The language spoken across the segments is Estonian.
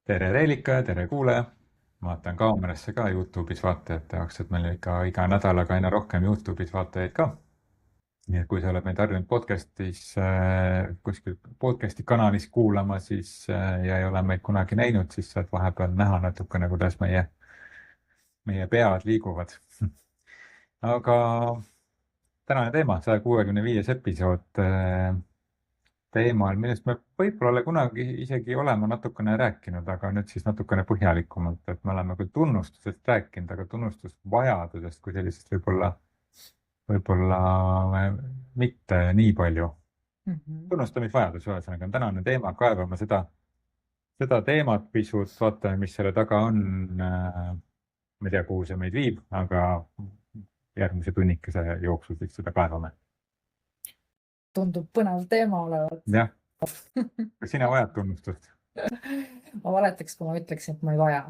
Tere Reelika, tere kuulaja. Ma vaatan kaamerasse ka YouTube'is vaatajate jaoks, et meil ikka iga nädalaga aina rohkem YouTube'is vaatajaid ka. Nii et kui sa oled meid harjunud podcastis, kuskil podcasti kanalis kuulama, siis ja ei ole meid kunagi näinud, siis saad vahepeal näha natukene, kuidas meie pead liiguvad. Aga tänane teema, 165 episood teemal, millest me võib-olla kunagi isegi oleme natukene rääkinud, aga nüüd siis natukene põhjalikumalt, et me oleme küll tunnustusest rääkinud, aga tunnustusvajadusest kui sellisest võib-olla mitte nii palju. Tunnustamisvajadus, ühesõnaga on tänane teema, kaevame seda teemat pisut, vaatame, mis selle taga on. Ma ei tea, kuhu see meid viib, aga järgmise tunnikese jooksul siis seda kaevame. Tundub põnev teema olevat. Jah, kas sina vajad tunnustust? Ma valetaks, kui ma ütleks, et ma ei vaja.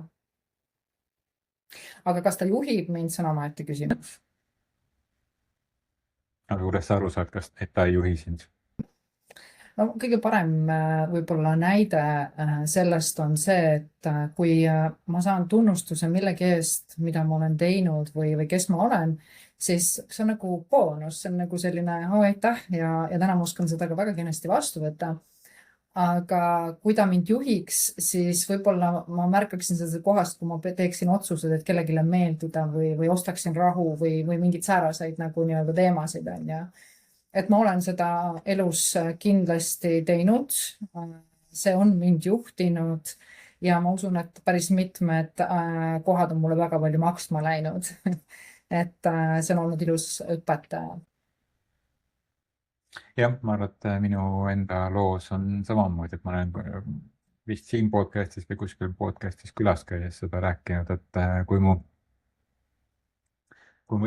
Aga kas ta juhib mind, see on omaette küsimus. Aga kuidas sa aru saad, et ta ei juhi sind? No, kõige parem võib-olla näide sellest on see, et kui ma saan tunnustuse millegi eest, mida ma olen teinud või kes ma olen, siis see on nagu boonus, see on nagu selline aitäh ja täna ma oskan seda ka väga kenasti vastu võtta. Aga kui ta mind juhiks, siis võib-olla ma märkaksin seda kohast, kui ma teeksin otsused, et kellelegi meeldida või ostaksin rahu või mingid sääraseid nagu nii-öelda teemasid on ja et ma olen seda elus kindlasti teinud, see on mind juhtinud ja ma usun, et päris mitmed kohad on mulle väga palju maksma läinud. Et see on olnud ilus õpetaja. Jah, ma arvan, et minu enda loos on samamoodi, et ma olen vist siin podcastis või kuskil podcastis külas käies seda rääkinud, et kui mu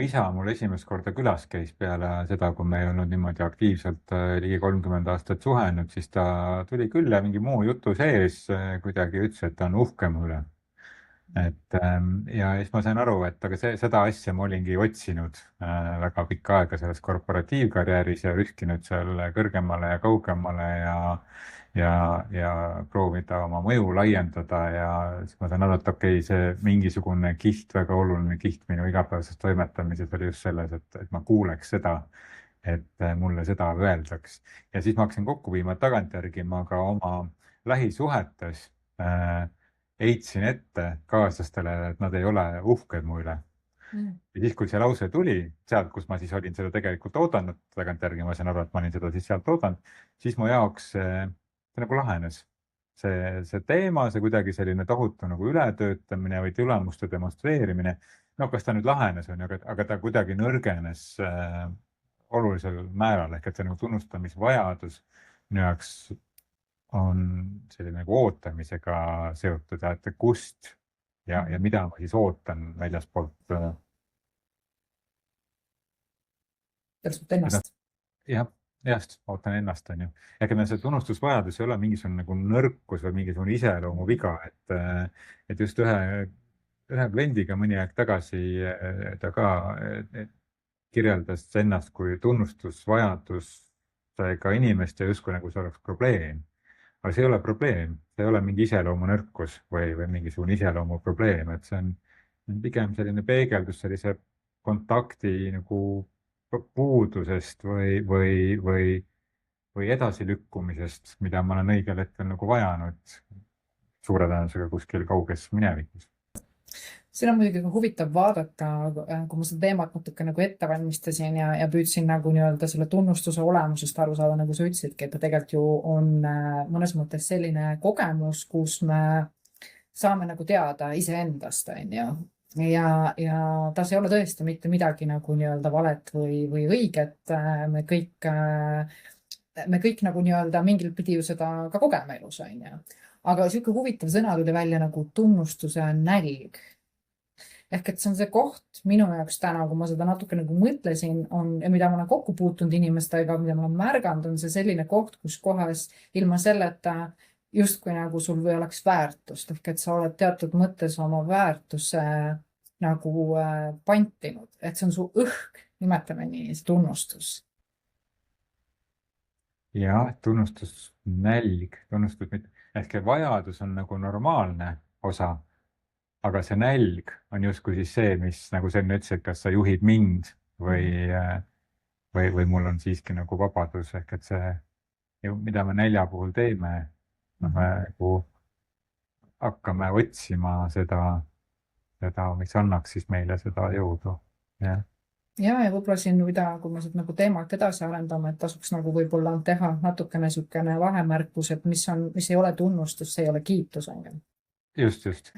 isa mul esimest korda külas käis peale seda, kui me ei olnud niimoodi aktiivselt ligi 30 aastat suhenud, siis ta tuli küll ja mingi muu jutu sees kuidagi ütles, et ta on uhke mu üle. Ja siis ma sain aru, et aga seda asja ma olingi otsinud väga pikka aega selles korporatiivkarjääris ja üskinud seal kõrgemale ja kaugemale ja proovida oma mõju laiendada ja siis ma sain aru, et okei, see mingisugune kiht, väga oluline kiht minu igapäevases toimetamises oli just selles, et ma kuuleks seda, et mulle seda öeldaks. Ja siis ma hakkasin kokku viima tagantjärgi ma ka oma lähisuhetes heitsin ette kaaslastele, et nad ei ole uhked mu üle. Ja siis, kui see lause tuli sealt, kus ma siis olin seda tegelikult oodanud, tagantjärgi ma sain aru, et ma olin seda siis sealt oodanud, siis mu jaoks see nagu lahenes. See teema, see kuidagi selline tohutu nagu ületöötamine või tulemuste demonstreerimine, no kas ta nüüd lahenes, aga ta kuidagi nõrgenes olulisel määral, ehk et see nagu tunnustamisvajadus minu jaoks on selline nagu ootamisega seotud, et kust ja mida ma siis ootan väljaspoolt. Ennast. Jah, ootan ennast, on ju. Ehk see tunnustusvajadus ei ole mingisugune nagu nõrkus või mingisugune iseloomu viga, et just ühe kliendiga mõni aeg tagasi ta ka kirjeldas ennast kui tunnustusvajadusega inimest ja justkui nagu see oleks probleem. Aga see ei ole probleem, see ei ole mingi iseloomu nõrkus või mingisugune iseloomu probleem, et see on pigem selline peegeldus sellise kontakti nagu puudusest või edasilükkumisest, mida ma olen õigel hetkel nagu vajanud suure tõenäosusega kuskil kauges minevikus. Siin on muidugi huvitav vaadata, kui ma seda teemat natuke nagu ette valmistasin ja püüdsin nagu nii-öelda selle tunnustuse olemusest aru saada, nagu sa ütlesidki, et ta tegelikult ju on mõnes mõttes selline kogemus, kus me saame nagu teada iseendast, on ju. Ja tas ei ole tõesti mitte midagi nagu nii-öelda valet või õiget. Me kõik nagu nii-öelda mingil pidi ju seda ka kogeme elus, on ju. Aga siuke huvitav sõna tuli välja nagu tunnustuse nälg. Ehk et see on see koht minu jaoks täna, kui ma seda natuke nagu mõtlesin, ja mida ma olen kokku puutunud inimestega, mida ma olen märganud, on see selline koht, kus kohas ilma selleta justkui nagu sul või oleks väärtust, ehk et sa oled teatud mõttes oma väärtuse nagu pantinud, et see on su õhk, nimetame nii, see tunnustus. Ja, tunnustusnälg, tunnustus mitte. ehk et vajadus on nagu normaalne osa, aga see nälg on justkui siis see, mis nagu sa enne ütlesid, kas sa juhid mind või mul on siiski nagu vabadus, ehk et see, mida me nälja puhul teeme, noh, me nagu hakkame otsima seda, mis annaks siis meile seda jõudu. jah. ja võib-olla siin, kui me seda nagu teemat edasi arendame, et tasuks nagu võib-olla teha natukene niisugune vahemärkus, et mis ei ole tunnustus, see ei ole kiitus, on ju. just.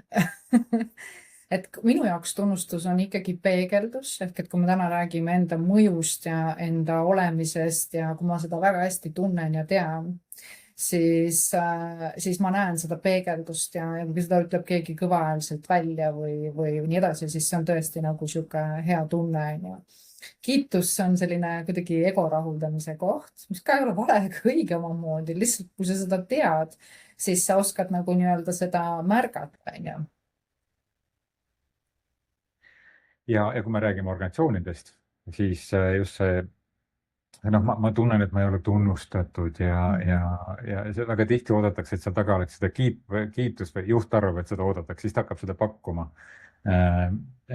et minu jaoks tunnustus on ikkagi peegeldus, ehk et kui me täna räägime enda mõjust ja enda olemisest ja kui ma seda väga hästi tunnen ja tean, siis ma näen seda peegeldust ja kui seda ütleb keegi kõvahäälselt välja või nii edasi, siis see on tõesti nagu sihuke hea tunne. Kiitus on selline kuidagi ego rahuldamise koht, mis ka ei ole vale ega õige omamoodi, lihtsalt kui sa seda tead, siis sa oskad nagu nii-öelda seda märgata, on ju. Ja kui me räägime organisatsioonidest, siis just see, noh, ma tunnen, et ma ei ole tunnustatud ja see väga tihti oodatakse, et seal taga oleks seda kiitust või juht arvab, et seda oodatakse, siis ta hakkab seda pakkuma.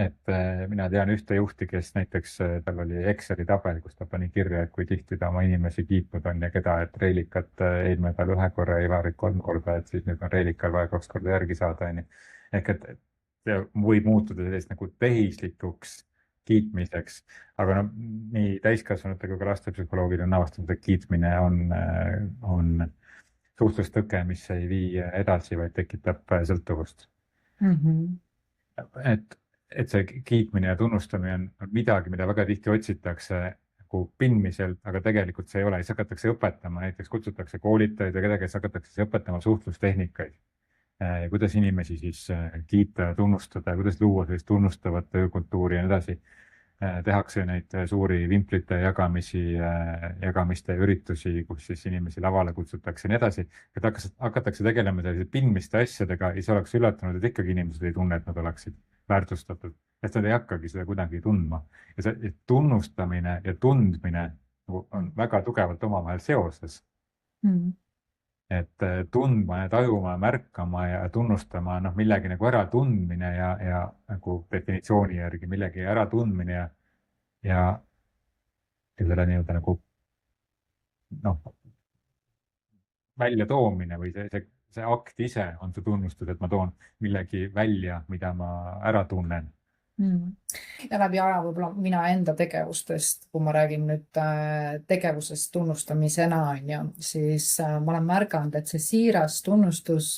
Et mina tean ühte juhti, kes näiteks, tal oli Exceli tabel, kus ta pani kirja, et kui tihti ta oma inimesi kiitnud on ja keda, et Reilikat eelmine nädal 1 korra, Ivarit 3 korda, et siis nüüd on Reilikal vaja 2 korda järgi saada, on ju. Ehk et võib muutuda sellist nagu tehislikuks kiitmiseks, aga no nii täiskasvanute kui ka lastepsühholoogid on avastanud, et kiitmine on suhtlustõke, mis ei vii edasi, vaid tekitab sõltuvust. Et see kiitmine ja tunnustamine on midagi, mida väga tihti otsitakse nagu pindmiselt, aga tegelikult see ei ole, siis hakatakse õpetama, näiteks kutsutakse koolitajaid ja kedagi, kes hakatakse õpetama suhtlustehnikaid. Kuidas inimesi siis kiita ja tunnustada, kuidas luua sellist tunnustavat töökultuuri ja nii edasi. Tehakse neid suuri vimplite jagamiste üritusi, kus siis inimesi lavale kutsutakse ja nii edasi. Et hakatakse tegelema sellise pindmiste asjadega ja siis oleks üllatunud, et ikkagi inimesed ei tunne, et nad oleksid väärtustatud, et nad ei hakkagi seda kuidagi tundma. Ja see tunnustamine ja tundmine on väga tugevalt omavahel seoses. Et tundma ja tajuma ja märkama ja tunnustama, noh, millegi nagu äratundmine ja nagu definitsiooni järgi millegi äratundmine ja selle nii-öelda nagu noh, välja toomine või see akt ise on see tunnustus, et ma toon millegi välja, mida ma ära tunnen. Ja läbi aja võib-olla mina enda tegevustest, kui ma räägin nüüd tegevusest tunnustamisena, siis ma olen märganud, et see siiras tunnustus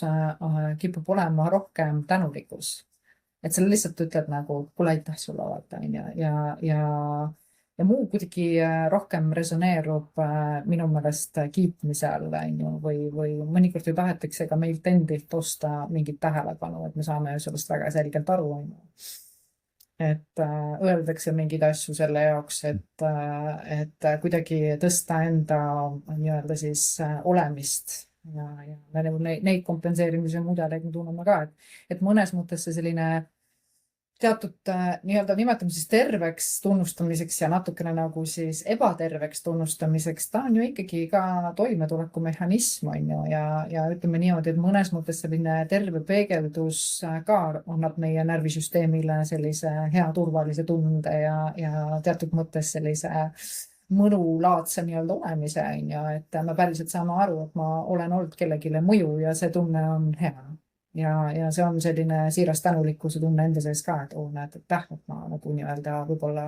kipub olema rohkem tänulikkus. Et sa lihtsalt ütled nagu, kuule, aitäh sulle alati, ja muu kuidagi rohkem resoneerub minu meelest kiitmise all, või mõnikord ju tahetakse ka meilt endilt osta mingit tähelepanu, et me saame sellest väga selgelt aru, et öeldakse mingeid asju selle jaoks, et kuidagi tõsta enda nii-öelda siis olemist ja neid kompenseerimise mudeleid me tunneme ka, et mõnes mõttes see selline teatud nii-öelda nimetame siis terveks tunnustamiseks ja natukene nagu siis ebaterveks tunnustamiseks, ta on ju ikkagi ka toimetulekumehhanism, on ju, ja ütleme niimoodi, et mõnes mõttes selline terve peegeldus ka annab meie närvisüsteemile sellise hea turvalise tunde ja teatud mõttes sellise mõnulaadse nii-öelda olemise, on ju, et me päriselt saame aru, et ma olen olnud kellegile mõju ja see tunne on hea. Ja see on selline siiras tänulikkuse tunne enda sees ka, et näed, et ma nagu nii-öelda võib-olla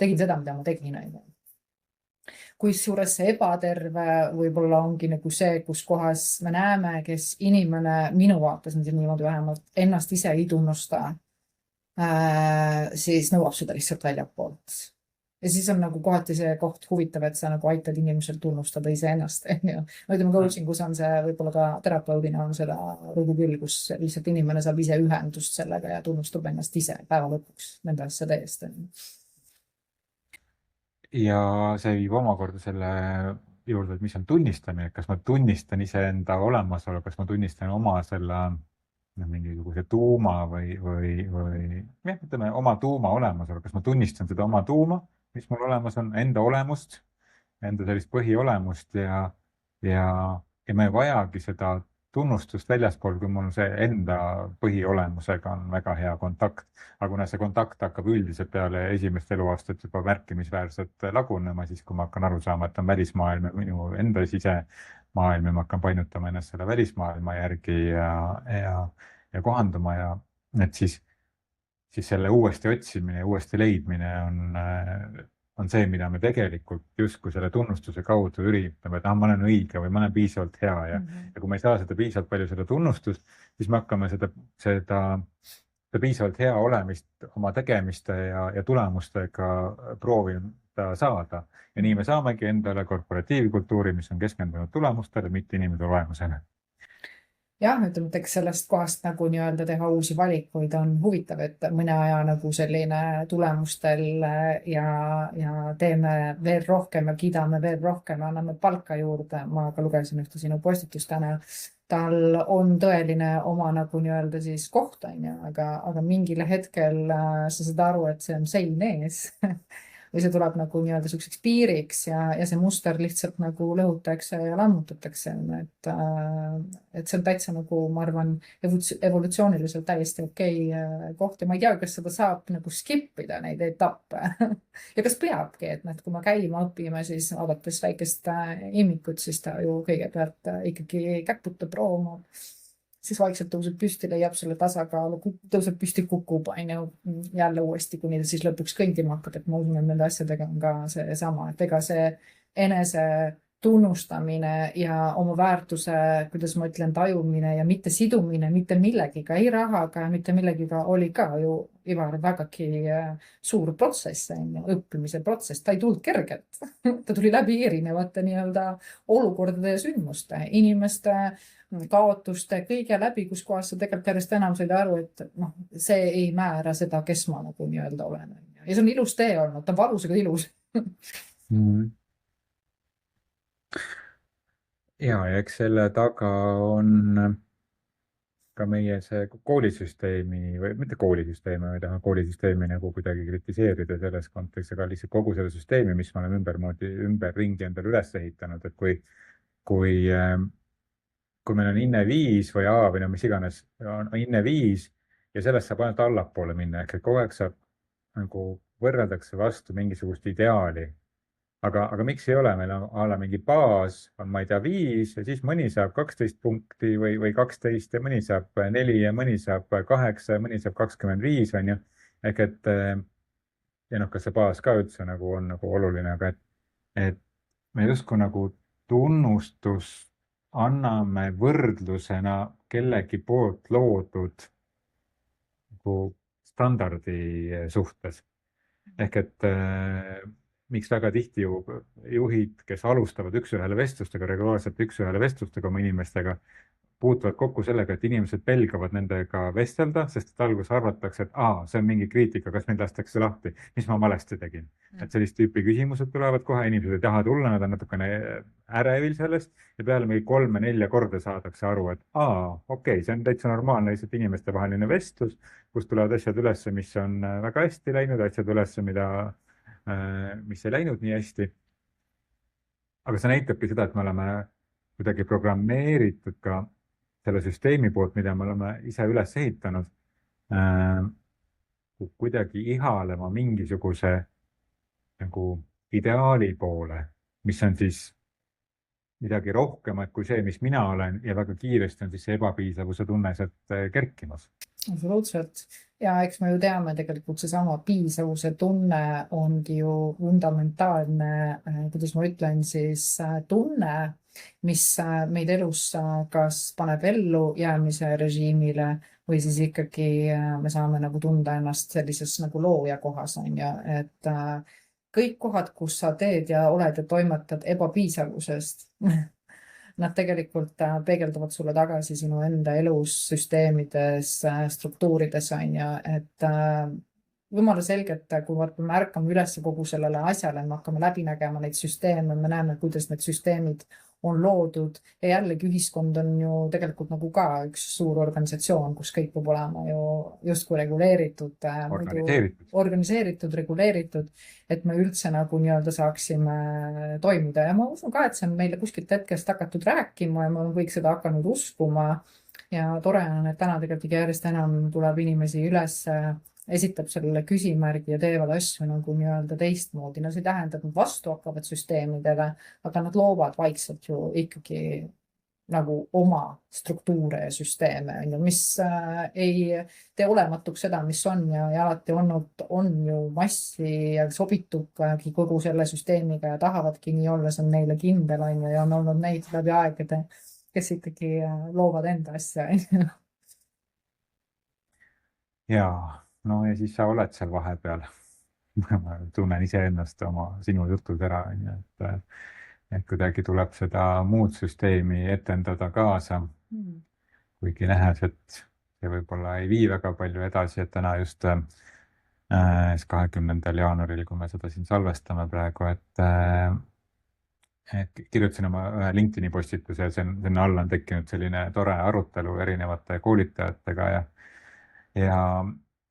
tegin seda, mida ma tegin. Kusjuures see ebaterve võib-olla ongi nagu see, kus kohas me näeme, kes inimene minu vaates on siin niimoodi vähemalt ennast ise ei tunnusta, siis nõuab seda lihtsalt väljapoolt. Ja siis on nagu kohati see koht huvitav, et sa nagu aitad inimesel tunnustada iseennast. Ma ütleme, coachingus on see võib-olla ka terapeudina on seda rõdu küll, kus lihtsalt inimene saab ise ühendust sellega ja tunnustab ennast ise päeva lõpuks nende asjade eest. Ja see viib omakorda selle juurde, et mis on tunnistamine, kas ma tunnistan iseenda olemasolu, kas ma tunnistan oma selle mingisuguse tuuma või ütleme oma tuuma olemasolu, kas ma tunnistan seda oma tuuma, mis mul olemas on, enda olemust, enda sellist põhiolemust ja me ei vajagi seda tunnustust väljaspool, kui mul see enda põhiolemusega on väga hea kontakt. aga kuna see kontakt hakkab üldiselt peale esimest eluaastat juba märkimisväärselt lagunema, siis kui ma hakkan aru saama, et on välismaailm ja minu enda sisemaailm ja ma hakkan painutama ennast selle välismaailma järgi ja kohanduma et siis selle uuesti otsimine ja uuesti leidmine on see, mida me tegelikult justkui selle tunnustuse kaudu üritame, et ma olen õige või ma olen piisavalt hea ja kui ma ei saa seda piisavalt palju seda tunnustust, siis me hakkame seda piisavalt hea olemist oma tegemiste ja tulemustega proovida saada. Ja nii me saamegi endale korporatiivkultuuri, mis on keskendunud tulemustele, mitte inimese olemusele. Jah, ütleme, et eks sellest kohast nagu nii-öelda teha uusi valikuid on huvitav, et mõne aja nagu selline tulemustel ja teeme veel rohkem ja kiidame veel rohkem ja anname palka juurde. Ma ka lugesin ühte sinu postitust täna. Tal on tõeline oma nagu nii-öelda siis koht, aga mingil hetkel sa saad aru, et see on sein ees või see tuleb nagu nii-öelda selliseks piiriks ja see muster lihtsalt nagu lõhutakse ja lammutatakse. Et see on täitsa nagu, ma arvan, evolutsiooniliselt täiesti okei koht ja ma ei tea, kas seda saab nagu skippida neid etappe ja kas peabki, et kui me käima õpime, siis vaadates väikest imikut, siis ta ju kõigepealt ikkagi käputab, roomab, siis vaikselt tõuseb püsti, leiab selle tasakaalu, tõuseb püsti, kukub jälle uuesti, kuni ta siis lõpuks kõndima hakkab, et ma usun, et nende asjadega on ka seesama, et ega see enese tunnustamine ja oma väärtuse, kuidas ma ütlen, tajumine ja mitte sidumine mitte millegiga, ei rahaga ja mitte millegiga oli ka ju Ivar vägagi suur protsess, õppimise protsess, ta ei tulnud kergelt. Ta tuli läbi erinevate nii-öelda olukordade ja sündmuste, inimeste kaotuste, kõige läbi, kus kohas sa tegelikult järjest enam said aru, et see ei määra seda, kes ma nagu nii-öelda olen. Ja see on ilus tee olnud, ta on valus, aga ilus. Ja eks selle taga on ka meie see koolisüsteemi või mitte koolisüsteemi, ma ei taha koolisüsteemi nagu kuidagi kritiseerida selles kontekstis, aga lihtsalt kogu selle süsteemi, mis me oleme ümberringi endale üles ehitanud, et kui meil on inne 5 või A või mis iganes, on inne 5 ja sellest saab ainult allapoole minna, ehk et kogu aeg saab nagu võrreldakse vastu mingisugust ideaali. Aga miks ei ole, meil on ala mingi baas, on ma ei tea 5 ja siis mõni saab 12 punkti või 12 ja mõni saab 4 ja mõni saab 8 ja mõni saab 25, on ju. Ehk et ja kas see baas ka üldse nagu on nagu oluline, aga et me justkui nagu tunnustus anname võrdlusena kellegi poolt loodud nagu standardi suhtes. Ehk et miks väga tihti juhid, kes alustavad üks-ühele vestlustega, regulaarselt üks-ühele vestlustega oma inimestega, puutuvad kokku sellega, et inimesed pelgavad nendega vestelda, sest et alguses arvatakse, et see on mingi kriitika, kas mind lastakse lahti, mis ma valesti tegin. Et sellist tüüpi küsimused tulevad kohe, inimesed ei taha tulla, nad on natukene ärevil sellest ja peale mingi 3-4 korda saadakse aru, et okei, see on täitsa normaalne lihtsalt inimestevaheline vestlus, kus tulevad asjad üles, mis on väga hästi läinud, asjad üles, mis ei läinud nii hästi. Aga see näitabki seda, et me oleme kuidagi programmeeritud ka selle süsteemi poolt, mida me oleme ise üles ehitanud, kuidagi ihalema mingisuguse nagu ideaali poole, mis on siis midagi rohkemat kui see, mis mina olen ja väga kiiresti on siis see ebapiisavuse tunne sealt kerkimas. Absoluutselt. Ja eks me ju teame tegelikult seesama piisavuse tunne ongi ju fundamentaalne, kuidas ma ütlen siis tunne, mis meid elus kas paneb ellu jäämise režiimile või siis ikkagi me saame nagu tunda ennast sellises nagu looja kohas on ja et kõik kohad, kus sa teed ja oled ja toimetad ebapiisavusest, nad tegelikult peegelduvad sulle tagasi sinu enda elus, süsteemides, struktuurides on ja, et jumala selgelt, kui me ärkame üles kogu sellele asjale, me hakkame läbi nägema neid süsteeme, me näeme, kuidas need süsteemid on loodud ja jällegi ühiskond on ju tegelikult nagu ka üks suur organisatsioon, kus kõik peab olema ju justkui reguleeritud, muidu organiseeritud, reguleeritud, et me üldse nagu nii-öelda saaksime toimida ja ma usun ka, et see on meile kuskilt hetkest hakatud rääkima ja me oleme kõik seda hakanud uskuma ja tore on, et täna tegelikult järjest enam tuleb inimesi üles, esitab sellele küsimärgi ja teevad asju nagu nii-öelda teistmoodi. No see ei tähenda, et nad vastu hakkavad süsteemidele, aga nad loovad vaikselt ju ikkagi nagu oma struktuure ja süsteeme, mis ei tee olematuks seda, mis on ja alati on ju massi ja sobitubki kogu selle süsteemiga ja tahavadki nii olla, see on neile kindel, ja on olnud neid läbi aegade, kes ikkagi loovad enda asja. Jaa, no ja siis sa oled seal vahepeal. Ma tunnen iseennast sinu jutud ära, et kuidagi tuleb seda muud süsteemi etendada kaasa, kuigi nähes, et see võib-olla ei vii väga palju edasi, et täna just 20. jaanuaril, kui me seda siin salvestame praegu, et kirjutasin oma ühe LinkedIni postituse ja sinna alla on tekkinud selline tore arutelu erinevate koolitajatega ja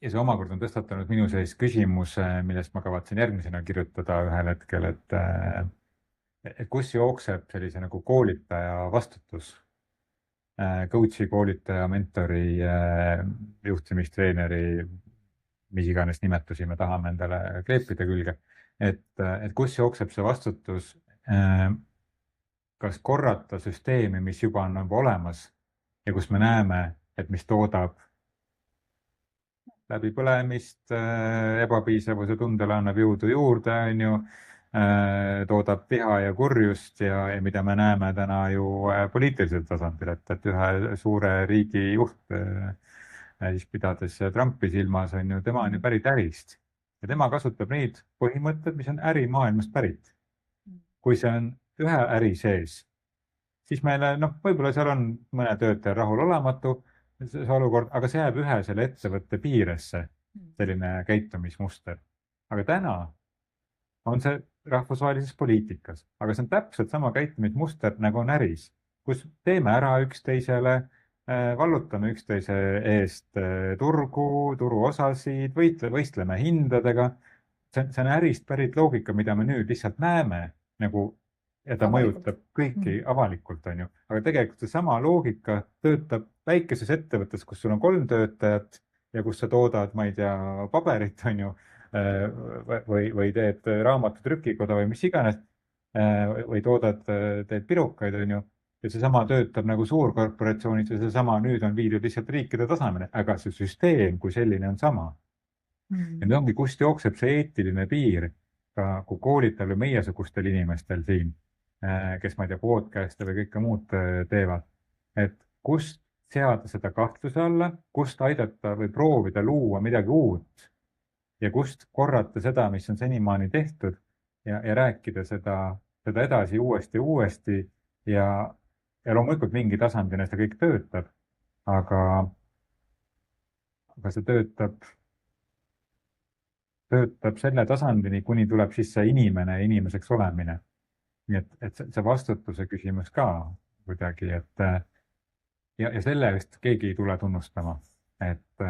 see omakorda on tõstatanud minu sees küsimuse, millest ma kavatsen järgmisena kirjutada ühel hetkel, et kus jookseb sellise nagu koolitaja vastutus, coach'i, koolitaja, mentori, juhtimistreeneri, mis iganes nimetusi me tahame endale kleepida külge, et kus jookseb see vastutus, kas korrata süsteemi, mis juba on nagu olemas ja kus me näeme, et mis toodab läbipõlemist, ebapiisavuse tundele annab jõudu juurde, toodab viha ja kurjust ja mida me näeme täna ju poliitilisel tasandil, et ühe suure riigi juht, siis pidades Trumpi silmas, tema on ju pärit ärist ja tema kasutab neid põhimõtted, mis on ärimaailmast pärit. Kui see on ühe äri sees, siis meile, võib-olla seal on mõne töötaja rahulolematu, see olukord, aga see jääb ühe selle ettevõtte piiresse, selline käitumismuster. Aga täna on see rahvusvahelises poliitikas, aga see on täpselt sama käitumismuster, nagu on äris, kus teeme ära üksteisele, vallutame üksteise eest turgu, turuosasid, võistleme hindadega. See on ärist pärit loogika, mida me nüüd lihtsalt näeme ja ta mõjutab kõiki avalikult, aga tegelikult see sama loogika töötab väikeses ettevõttes, kus sul on 3 töötajat ja kus sa toodad, ma ei tea, paberit, või teed raamatutrükikoda või mis iganes, või teed pirukaid, ja seesama töötab nagu suurkorporatsioonis ja seesama nüüd on viidud lihtsalt riikide tasemele, aga see süsteem kui selline on sama. Ja nüüd ongi, kust jookseb see eetiline piir ka kui koolitajal või meiesugustel inimestel siin, kes, ma ei tea, podcast'e või kõike muud teevad, et kust seada seda kahtluse alla, kust aidata või proovida luua midagi uut ja kust korrata seda, mis on senimaani tehtud ja rääkida seda edasi uuesti ja loomulikult mingi tasandina see kõik töötab, aga see töötab selle tasandini, kuni tuleb siis see inimene ja inimeseks olemine. Nii et see vastutuse küsimus ka kuidagi, ja selle eest keegi ei tule tunnustama, et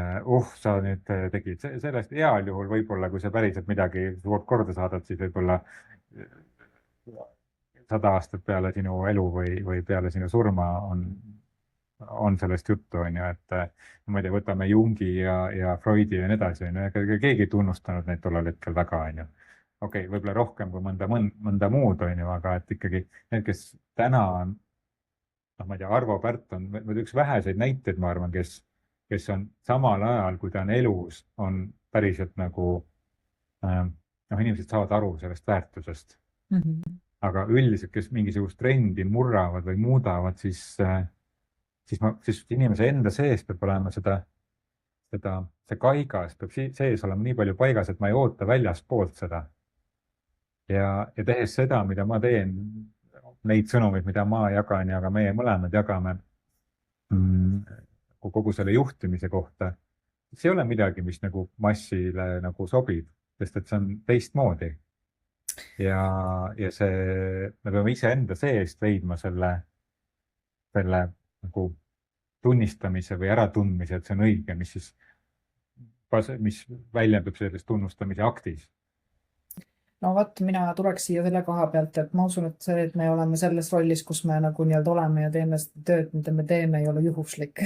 sa nüüd tegid sellest heal juhul võib-olla, kui sa päriselt midagi suurt korda saadad, siis võib-olla 100 aastat peale sinu elu või peale sinu surma on sellest juttu, et ma ei tea, võtame Jungi ja Freudi ja nii edasi, keegi ei tunnustanud neid tollal hetkel väga, okei, võib-olla rohkem kui mõnda muud, aga et ikkagi need, kes täna on, ma ei tea, Arvo Pärt on üks väheseid näiteid, ma arvan, kes on samal ajal, kui ta on elus, on päriselt nagu, inimesed saavad aru sellest väärtusest. Aga üldiselt, kes mingisugust trendi murravad või muudavad, siis inimese enda sees peab olema see kaigas, peab sees olema nii palju paigas, et ma ei oota väljaspoolt seda. Ja tehes seda, mida ma teen, neid sõnumeid, mida ma jagan ja ka meie mõlemad jagame kogu selle juhtimise kohta, see ei ole midagi, mis nagu massile nagu sobib, sest et see on teistmoodi. ja me peame iseenda seest leidma selle nagu tunnistamise või äratundmise, et see on õige, mis väljendub selles tunnustamise aktis. no vot, mina tuleks siia selle koha pealt, et ma usun, et see, et me oleme selles rollis, kus me nagu nii-öelda oleme ja teeme seda tööd, mida me teeme, ei ole juhuslik.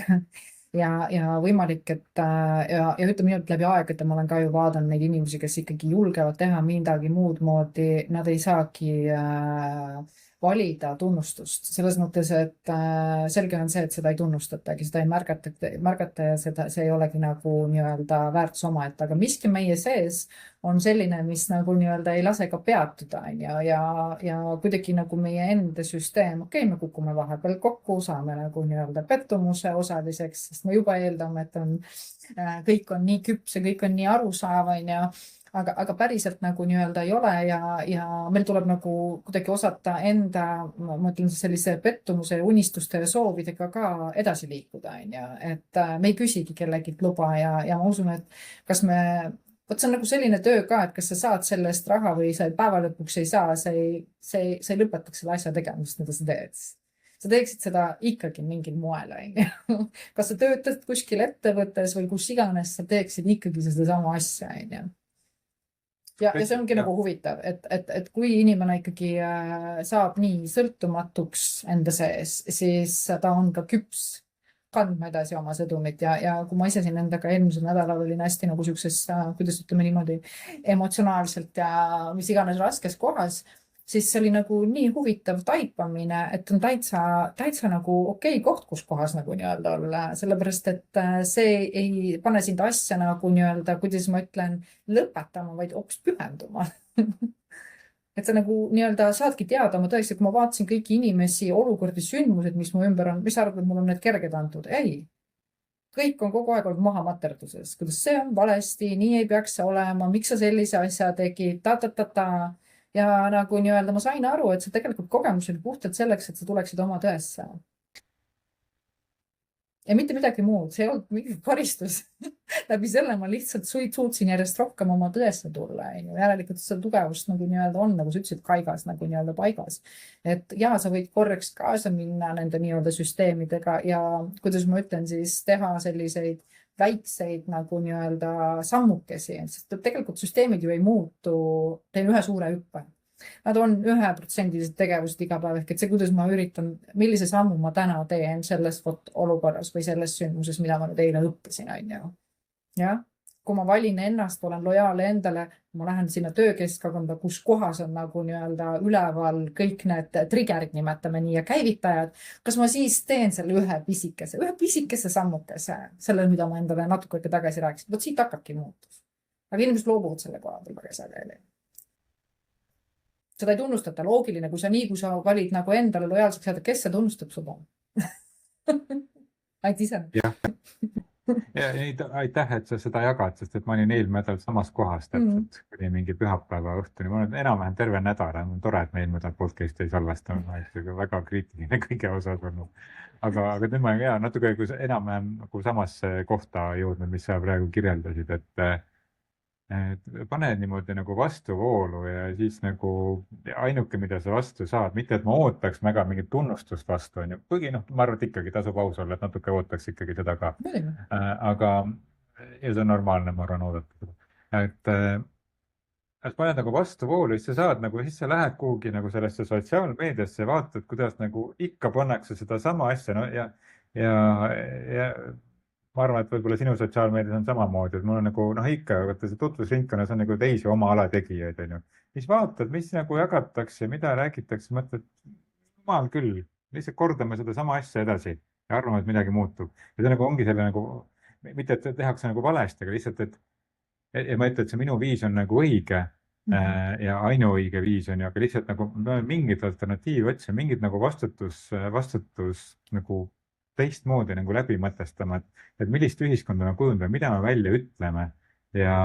ja võimalik, et ja ütleme nii, et läbi aegade ma olen ka ju vaadanud neid inimesi, kes ikkagi julgevad teha midagi muud moodi, nad ei saagi valida tunnustust, selles mõttes, et selge on see, et seda ei tunnustatagi, seda ei märgata ja see ei olegi nagu nii-öelda väärtus omaette, aga miski meie sees on selline, mis nagu nii-öelda ei lase ka peatuda, on ju, ja kuidagi nagu meie enda süsteem, okei, me kukume vahepeal kokku, saame nagu nii-öelda pettumuse osaliseks, sest me juba eeldame, et kõik on nii küps ja kõik on nii arusaав, on ju, aga päriselt nagu nii-öelda ei ole ja meil tuleb nagu kuidagi osata enda, ma mõtlen sellise pettumuse, unistuste ja soovidega ka edasi liikuda, on ju, et me ei küsigi kellelgi luba ja ma usun, et kas me vot see on nagu selline töö ka, et kas sa saad selle eest raha või sa päeva lõpuks ei saa, see ei lõpetaks selle asja tegemist, mida sa teed. Sa teeksid seda ikkagi mingil moel, on ju. Kas sa töötad kuskil ettevõttes või kus iganes, sa teeksid ikkagi sedasama asja, on ju. Ja see ongi nagu huvitav, et kui inimene ikkagi saab nii sõltumatuks enda sees, siis ta on ka küps kandma edasi oma sõdumit ja kui ma ise siin endaga eelmisel nädalal olin hästi nagu siukses, kuidas ütleme niimoodi, emotsionaalselt ja mis iganes raskes kohas, siis see oli nagu nii huvitav taipamine, et on täitsa nagu okei koht, kus kohas nagu nii-öelda olla, sellepärast et see ei pane sind asja nagu nii-öelda, kuidas ma ütlen, lõpetama, vaid hoopis pühenduma. Et sa nagu nii-öelda saadki teada oma tõesti, kui ma vaatasin kõiki inimesi, olukordi, sündmused, mis mu ümber on, mis sa arvad, et mul on need kerged antud? Ei. Kõik on kogu aeg olnud maha materduses, kuidas see on valesti, nii ei peaks see olema, miks sa sellise asja tegid, ta. Ja nagu nii-öelda ma sain aru, et see tegelikult kogemus oli puhtalt selleks, et sa tuleksid oma tõesse. Ja mitte midagi muud, see ei olnud mingi karistus. Läbi selle ma lihtsalt suutsin järjest rohkem oma tõesse tulla. Järelikult seda tugevust nagu nii-öelda on, nagu sa ütlesid, kaigas nagu nii-öelda paigas. Et ja, sa võid korraks kaasa minna nende nii-öelda süsteemidega ja kuidas ma ütlen, siis teha selliseid väikseid nagu nii-öelda sammukesi, sest tegelikult süsteemid ju ei muutu, teen ühe suure hüppe. Nad on 1% tegevused iga päev, ehk et see, kuidas ma üritan, millise sammu ma täna teen selles olukorras või selles sündmuses, mida ma nüüd eile õppisin, on ju. Ja? Kui ma valin ennast, olen lojaalne endale, ma lähen sinna töökeskkonda, kus kohas on nagu nii-öelda üleval kõik need triggerid, nimetame nii, ja käivitajad, kas ma siis teen selle ühe pisikese sammukese, selle, mida ma endale natuke tagasi rääkisin, vot siit hakkabki muutus. Aga inimesed loobuvad selle koha peal väga sageli. Seda ei tunnustata, loogiline, kui sa valid nagu endale lojaalseks jääda, kes see tunnustab suda? Ainult ise. Ja, aitäh, et sa seda jagad, sest et ma olin eelmine nädal samas kohas täpselt, kuni mingi pühapäeva õhtuni. Ma olen enam-vähem terve nädal, on tore, et me eelmine nädal podcast'i ei salvestanud, väga kriitiline kõige osas olnud. Aga nüüd ma olen natuke enam-vähem nagu samasse kohta jõudnud, mis sa praegu kirjeldasid, et pane niimoodi nagu vastuvoolu ja siis nagu ainuke, mida sa vastu saad, mitte et ma ootaks väga mingit tunnustust vastu, on ju, kuigi ma arvan, et ikkagi tasub aus olla, et natuke ootaks ikkagi seda ka. Aga, ja see on normaalne, ma arvan, oodata seda. Et paned nagu vastuvoolu, siis sa saad nagu, siis sa lähed kuhugi nagu sellesse sotsiaalmeediasse ja vaatad, kuidas nagu ikka pannakse seda sama asja, no ja ma arvan, et võib-olla sinu sotsiaalmeedias on samamoodi, et mul on nagu ikka, vaata see tutvusringkonnas on nagu teisi oma ala tegijaid, on ju. Mis vaatad, mis nagu jagatakse, mida räägitakse, mõtled, jumal küll, lihtsalt kordame seda sama asja edasi ja arvame, et midagi muutub. Ja see nagu ongi selle nagu, mitte et tehakse nagu valesti, aga lihtsalt, et ma ütlen, et see minu viis on nagu õige ja ainuõige viis on ju, aga lihtsalt nagu mingit alternatiivi otsima, mingit nagu vastutus nagu teistmoodi nagu läbi mõtestama, et millist ühiskonda me kujundame, mida me välja ütleme ja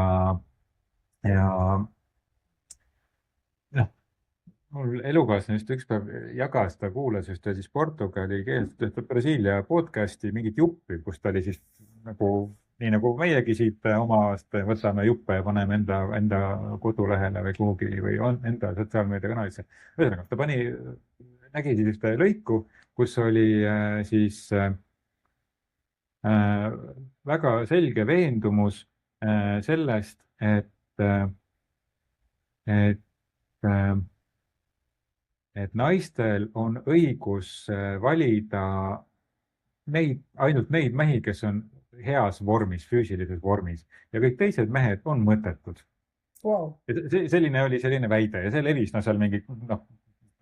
mul elukaaslane just üks päev jagas, ta kuulas just siis portugali keelt, Brasiilia podcasti, mingit juppi, kus ta oli siis nagu nii nagu meiegi siit omast võtame juppe ja paneme enda kodulehele või kuhugi või enda sotsiaalmeediakanalisse. ühesõnaga, ta nägi siis ühte lõiku, kus oli siis väga selge veendumus sellest, et, et naistel on õigus valida ainult neid mehi, kes on heas vormis, füüsilises vormis ja kõik teised mehed on mõttetud. Wow. Selline oli selline väide ja see levis, seal mingi,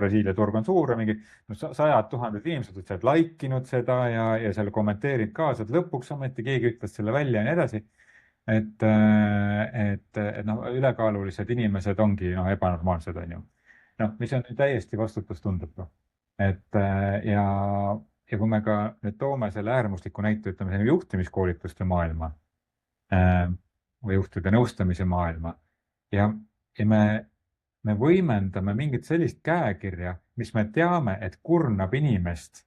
Brasiilia turg on suur ja mingi sajad tuhanded inimesed olid sealt laikinud seda ja seal kommenteerinud kaasa, et lõpuks ometi keegi ütles selle välja ja nii edasi. Et ülekaalulised inimesed ongi ebanormaalsed, on ju. Mis on täiesti vastutustundetu. Ja kui me ka nüüd toome selle äärmusliku näite, ütleme juhtimiskoolituste maailma või juhtide nõustamise maailma ja me võimendame mingit sellist käekirja, mis me teame, et kurnab inimest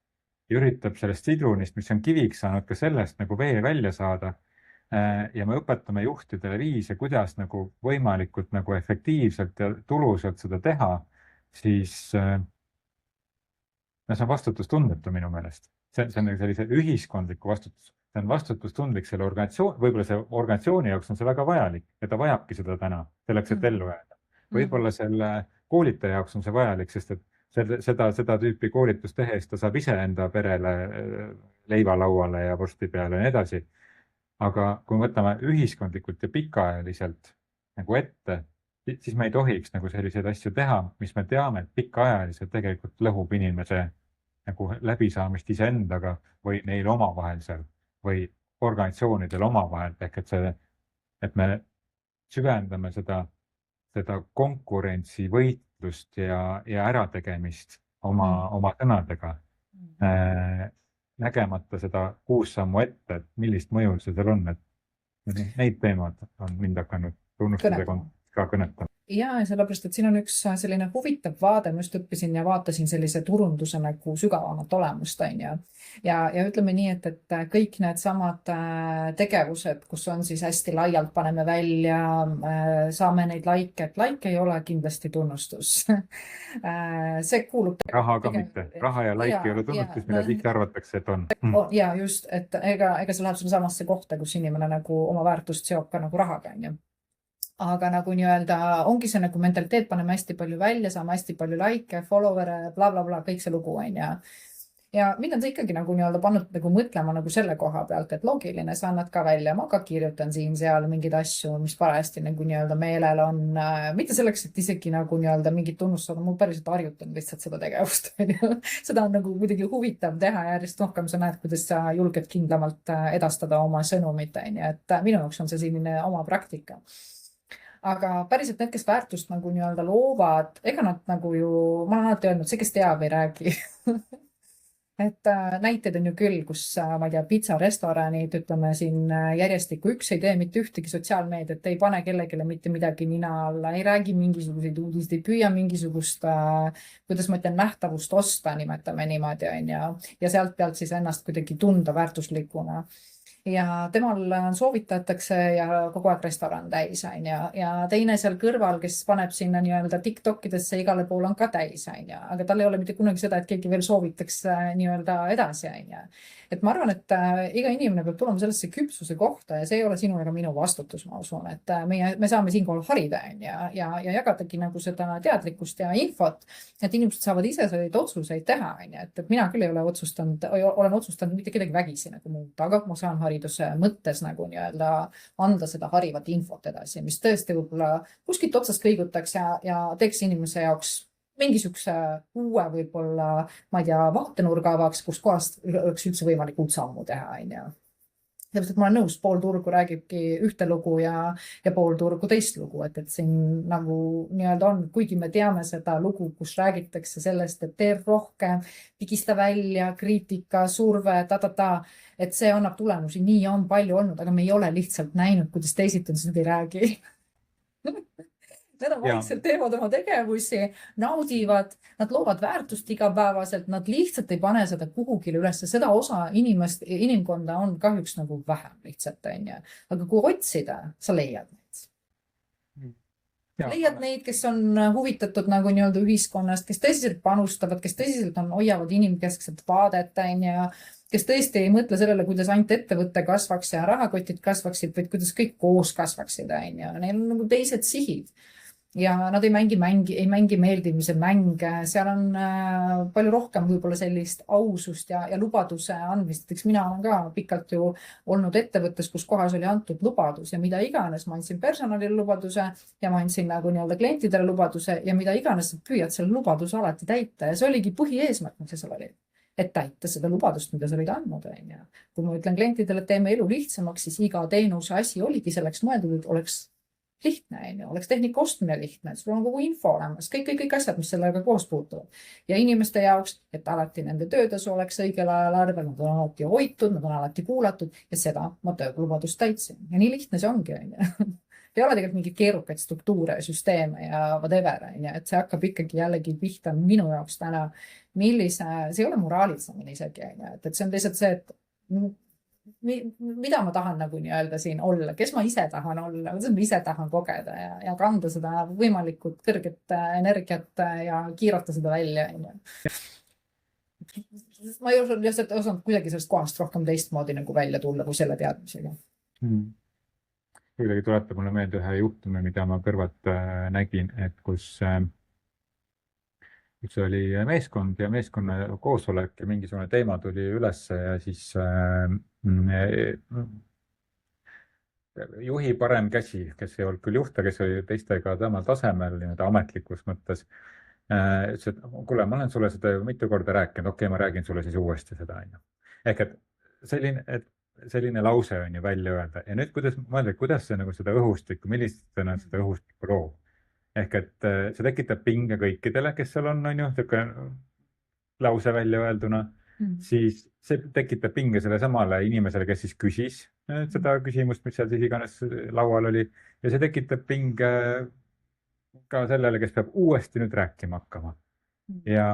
ja üritab sellest sidrunist, mis on kiviks saanud, ka sellest nagu vee välja saada. Ja me õpetame juhtidele viise, kuidas nagu võimalikult nagu efektiivselt ja tulusalt seda teha, siis see on vastutustundetu minu meelest. See on sellise ühiskondliku vastutus. See on vastutustundlik selle organisatsioon, võib-olla see organisatsiooni jaoks on see väga vajalik ja ta vajabki seda täna selleks, et ellu jääda. Võib-olla selle koolitaja jaoks on see vajalik, sest et seda tüüpi koolitust tehes ta saab ise enda perele leiva lauale ja vorsti peale ja nii edasi. Aga kui me võtame ühiskondlikult ja pikaajaliselt nagu ette, siis me ei tohiks nagu selliseid asju teha, mis me teame, et pikaajaliselt tegelikult lõhub inimese nagu läbisaamist iseendaga või neil omavahel seal või organisatsioonidel omavahel. Ehk et me süvendame seda konkurentsivõitlust ja ärategemist oma sõnadega, nägemata seda 6 sammu ette, et millist mõju see seal on, et neid teemad on mind hakanud tunnustusega ka kõnetama. Ja sellepärast, et siin on üks selline huvitav vaade, ma just õppisin ja vaatasin sellise turunduse nagu sügavamat olemust, ja ütleme nii, et kõik need samad tegevused, kus on siis hästi laialt paneme välja, saame neid like, et like ei ole kindlasti tunnustus. See kuulub raha ka mitte, raha ja like ei ole tunnustus, mida tihti arvatakse, et on. Ja just, et ega see läheb selle samasse kohta, kus inimene nagu oma väärtust seob ka nagu rahaga, aga nagu nii-öelda ongi see nagu mentaliteet, paneme hästi palju välja, saame hästi palju like, follower'e, bla, bla, bla, kõik see lugu on. Ja mind on see ikkagi nagu nii-öelda pannud nagu mõtlema nagu selle koha pealt, et loogiline, sa annad ka välja, ma ka kirjutan siin-seal mingeid asju, mis parajasti nagu nii-öelda meelel on, mitte selleks, et isegi nagu nii-öelda mingit tunnustada, mul päriselt harjutan lihtsalt seda tegevust. Seda on nagu kuidagi huvitav teha ja järjest rohkem sa näed, kuidas sa julged kindlamalt edastada oma sõnumit, et minu jaoks on see selline oma praktika. Aga päriselt need, kes väärtust nagu nii-öelda loovad, ega nad nagu ju, ma olen alati öelnud, see, kes teab, ei räägi. Et näited on ju küll, kus, ma ei tea, pitsarestoranid, ütleme siin järjestikku üks ei tee mitte ühtegi sotsiaalmeediat, ei pane kellelegi mitte midagi nina alla, ei räägi mingisuguseid uudiseid, ei püüa mingisugust, kuidas ma ütlen, nähtavust osta, nimetame niimoodi, ja sealt pealt siis ennast kuidagi tunda väärtuslikuna. Ja temal soovitatakse ja kogu aeg restoran täis, ja teine seal kõrval, kes paneb sinna nii-öelda TikTokidesse igale pool on ka täis, aga tal ei ole mitte kunagi seda, et keegi veel soovitaks nii-öelda edasi. Et ma arvan, et iga inimene peab tulema sellesse küpsuse kohta ja see ei ole sinu ega minu vastutus, ma usun, et me saame siinkohal harida ja jagadagi nagu seda teadlikkust ja infot, et inimesed saavad ise selliseid otsuseid teha, et mina küll ei ole olen otsustanud mitte kedagi vägisi nagu muuta, aga ma saan hariduse mõttes nagu nii-öelda anda seda harivat infot edasi, mis tõesti võib-olla kuskilt otsast kõigutaks ja teeks inimese jaoks mingisuguse uue võib-olla, ma ei tea, vaatenurga avaks, kus kohast oleks üldse võimalik uut sammu teha. Sellepärast, et ma olen nõus, pool turgu räägibki ühte lugu ja pool turgu teist lugu, et siin nagu nii-öelda on, kuigi me teame seda lugu, kus räägitakse sellest, et tee rohkem, pigista välja, kriitika, surve, et see annab tulemusi, nii on palju olnud, aga me ei ole lihtsalt näinud, kuidas teisiti on, siis nad ei räägi. Nad ja vaikselt teevad oma tegevusi, naudivad, nad loovad väärtust igapäevaselt, nad lihtsalt ei pane seda kuhugile üles. Seda osa inimkonda on kahjuks nagu vähem lihtsalt, on ju. Aga kui otsida, sa leiad neid. Leiad neid, kes on huvitatud nagu nii-öelda ühiskonnast, kes tõsiselt panustavad, kes tõsiselt hoiavad inimkeskset vaadet, on ju, kes tõesti ei mõtle sellele, kuidas ainult ettevõtte kasvaks ja rahakotid kasvaksid, vaid kuidas kõik koos kasvaksid, on ju. Neil on nagu teised sihid. Ja nad ei mängi meeldimise mänge, seal on palju rohkem võib-olla sellist ausust ja lubaduse andmist. Eks mina olen ka pikalt ju olnud ettevõttes, kus kohas oli antud lubadus ja mida iganes. Ma andsin personalile lubaduse ja ma andsin nagu nii-öelda klientidele lubaduse ja mida iganes sa püüad selle lubaduse alati täita. Ja see oligi põhieesmärk, mis seal oli. Et täita seda lubadust, mida sa olid andnud. Kui ma ütlen klientidele, et teeme elu lihtsamaks, siis iga teenuse asi oligi selleks mõeldud, et oleks lihtne, oleks tehnika ostmine lihtne, sul on kogu info olemas, kõik asjad, mis sellega koos puutuvad. Ja inimeste jaoks, et alati nende töötasu oleks õigel ajal arvel, nad on alati hoitud, nad on alati kuulatud ja seda ma töölubadust täitsin. Ja nii lihtne see ongi. Ei ole tegelikult mingid keerukaid struktuure, süsteeme ja whatever, et see hakkab ikkagi jällegi pihta minu jaoks täna, see ei ole moraalitsemine isegi, et see on lihtsalt see, et mida ma tahan nagu nii-öelda siin olla, kes ma ise tahan olla, kuidas ma ise tahan kogeda ja kanda seda võimalikult kõrget energiat ja kiirata seda välja. Ma ei osanud kuidagi sellest kohast rohkem teistmoodi nagu välja tulla kui selle teadmisega. Kuidagi tuletab mulle meelde ühe juhtumi, mida ma kõrvalt nägin, et kus oli meeskond ja meeskonna koosolek ja mingisugune teema tuli üles ja siis juhi parem käsi, kes ei olnud küll juht, kes oli teistega samal tasemel ametlikus mõttes, ütles, et kuule, ma olen sulle seda mitu korda rääkinud, okei, ma räägin sulle siis uuesti seda. Ehk et selline lause on ju välja öelda ja nüüd kuidas see nagu seda õhustikku, millisena seda õhustikku loob? Ehk et see tekitab pinge kõikidele, kes seal on ju, lause välja öelduna, siis see tekitab pinge selle samale inimesele, kes siis küsis seda küsimust, mis seal siis iganes laual oli. Ja see tekitab pinge ka sellele, kes peab uuesti nüüd rääkima hakkama. Ja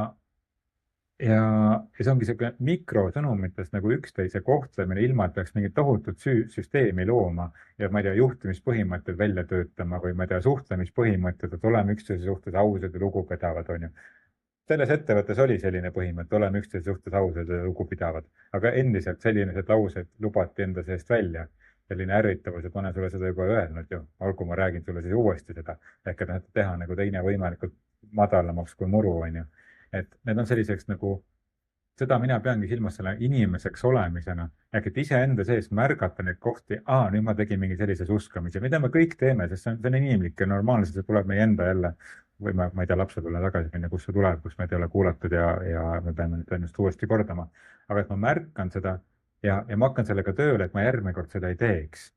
see ongi see mikrosõnumites nagu üksteise kohtlemine, ilma et peaks mingit tohutut süsteemi looma ja ma ei tea, juhtimispõhimõtted välja töötama või ma ei tea, suhtlemispõhimõtted, et oleme üksteise suhtes ausad ja lugupidavad, on ju. Selles ettevõttes oli selline põhimõte, oleme üksteise suhtes ausad ja lugupidavad, aga endiselt sellised laused lubati enda seest välja. Selline ärritavus, et ma olen sulle seda juba öelnud ju, olgu ma räägin sulle siis uuesti seda, ehk et teha nagu teine võimalikult madalamaks kui muru, on ju. Et need on selliseks nagu, seda mina peangi silmas selle inimeseks olemisena, ehk et iseenda sees märgata neid kohti, nüüd ma tegin mingi sellise suskamise, mida me kõik teeme, sest see on inimlik ja normaalselt, see tuleb meie enda jälle, või ma ei tea, lapse tulla tagasi minna, kus see tuleb, kus meid ei ole kuulatud ja me peame nüüd ennast uuesti kordama. Aga et ma märkan seda ja ma hakkan sellega tööle, et ma järgmine kord seda ei teeks.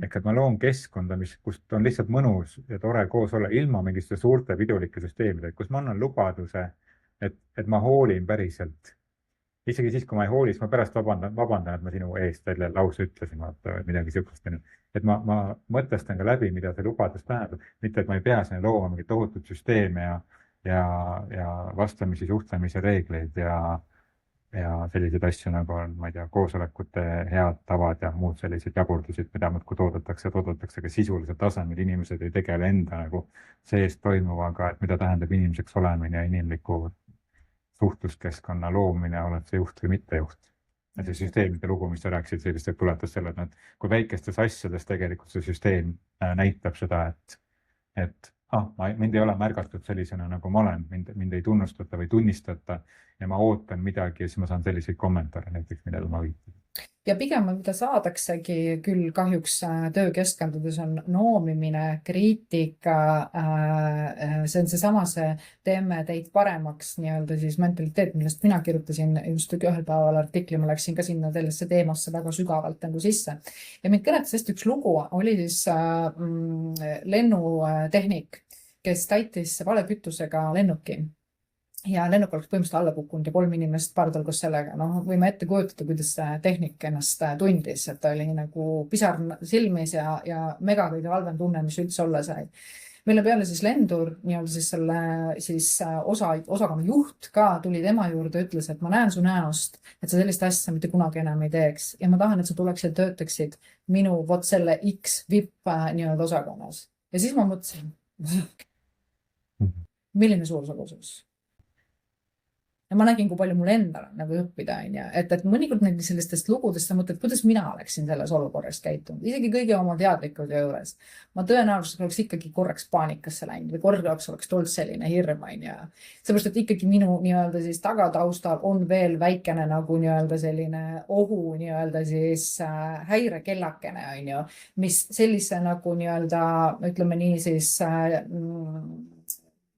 Ehk et ma loon keskkonda, kust on lihtsalt mõnus ja tore koos olla ilma mingiste suurte pidulike süsteemide, kus ma annan lubaduse, et ma hoolin päriselt. Isegi siis, kui ma ei hooli, siis ma pärast vabandan, et ma sinu eest selle lause ütlesin, midagi sihukest. Et ma mõtestan ka läbi, mida see lubadus tähendab, mitte et ma ei pea sinna looma mingit tohutut süsteemi ja vastamisi, suhtlemise reegleid ja selliseid asju nagu on, ma ei tea, koosolekute head tavad ja muud sellised jaburdusid, mida muudkui toodetakse ka sisulisel tasemel. Inimesed ei tegele enda nagu seest toimuvaga, et mida tähendab inimeseks olemine ja inimliku suhtluskeskkonna loomine, oled see juht või mitte juht. Ja see süsteemide lugu, mis sa rääkisid, sellist tuletas selle, et kui väikestes asjades tegelikult see süsteem näitab seda, et mind ei ole märgatud sellisena, nagu ma olen, mind ei tunnustata või tunnistata ja ma ootan midagi ja siis ma saan selliseid kommentaare näiteks, millele ma viitan. Ja pigem, mida saadaksegi küll kahjuks töökeskkondudes on noomimine, kriitika, see on seesama, teeme teid paremaks nii-öelda siis mentaliteet, millest mina kirjutasin just ühel päeval artikli, ma läksin ka sinna sellesse teemasse väga sügavalt nagu sisse. Ja mind kõnetas hästi üks lugu, oli siis lennutehnik, kes täitis valekütusega lennuki. Ja lennuk oleks põhimõtteliselt alla kukkunud ja 3 inimest pardal koos sellega. Võime ette kujutada, kuidas tehnik ennast tundis, et ta oli nagu pisar silmis ja mega kõige halvem tunne, mis üldse olla sai. meile peale siis lendur, nii-öelda siis selle siis osakonna juht ka tuli tema juurde, ütles, et ma näen su näost, et sa sellist asja mitte kunagi enam ei teeks ja ma tahan, et sa tuleksid ja töötaksid minu vot selle X VIP nii-öelda osakonnas. Ja siis ma mõtlesin, milline suursalusus. Ja ma nägin, kui palju mul endal on nagu õppida, et mõnikord nägin sellistest lugudest ja mõtled, kuidas mina oleksin selles olukorras käitunud, isegi kõige oma teadlikkuse juures. Ma tõenäoliselt oleks ikkagi korraks paanikasse läinud või korraks oleks tulnud selline hirm, seepärast, et ikkagi minu nii-öelda siis tagataustal on veel väikene nagu nii-öelda selline ohu nii-öelda siis häirekellakene, mis sellise nagu nii-öelda, ütleme nii siis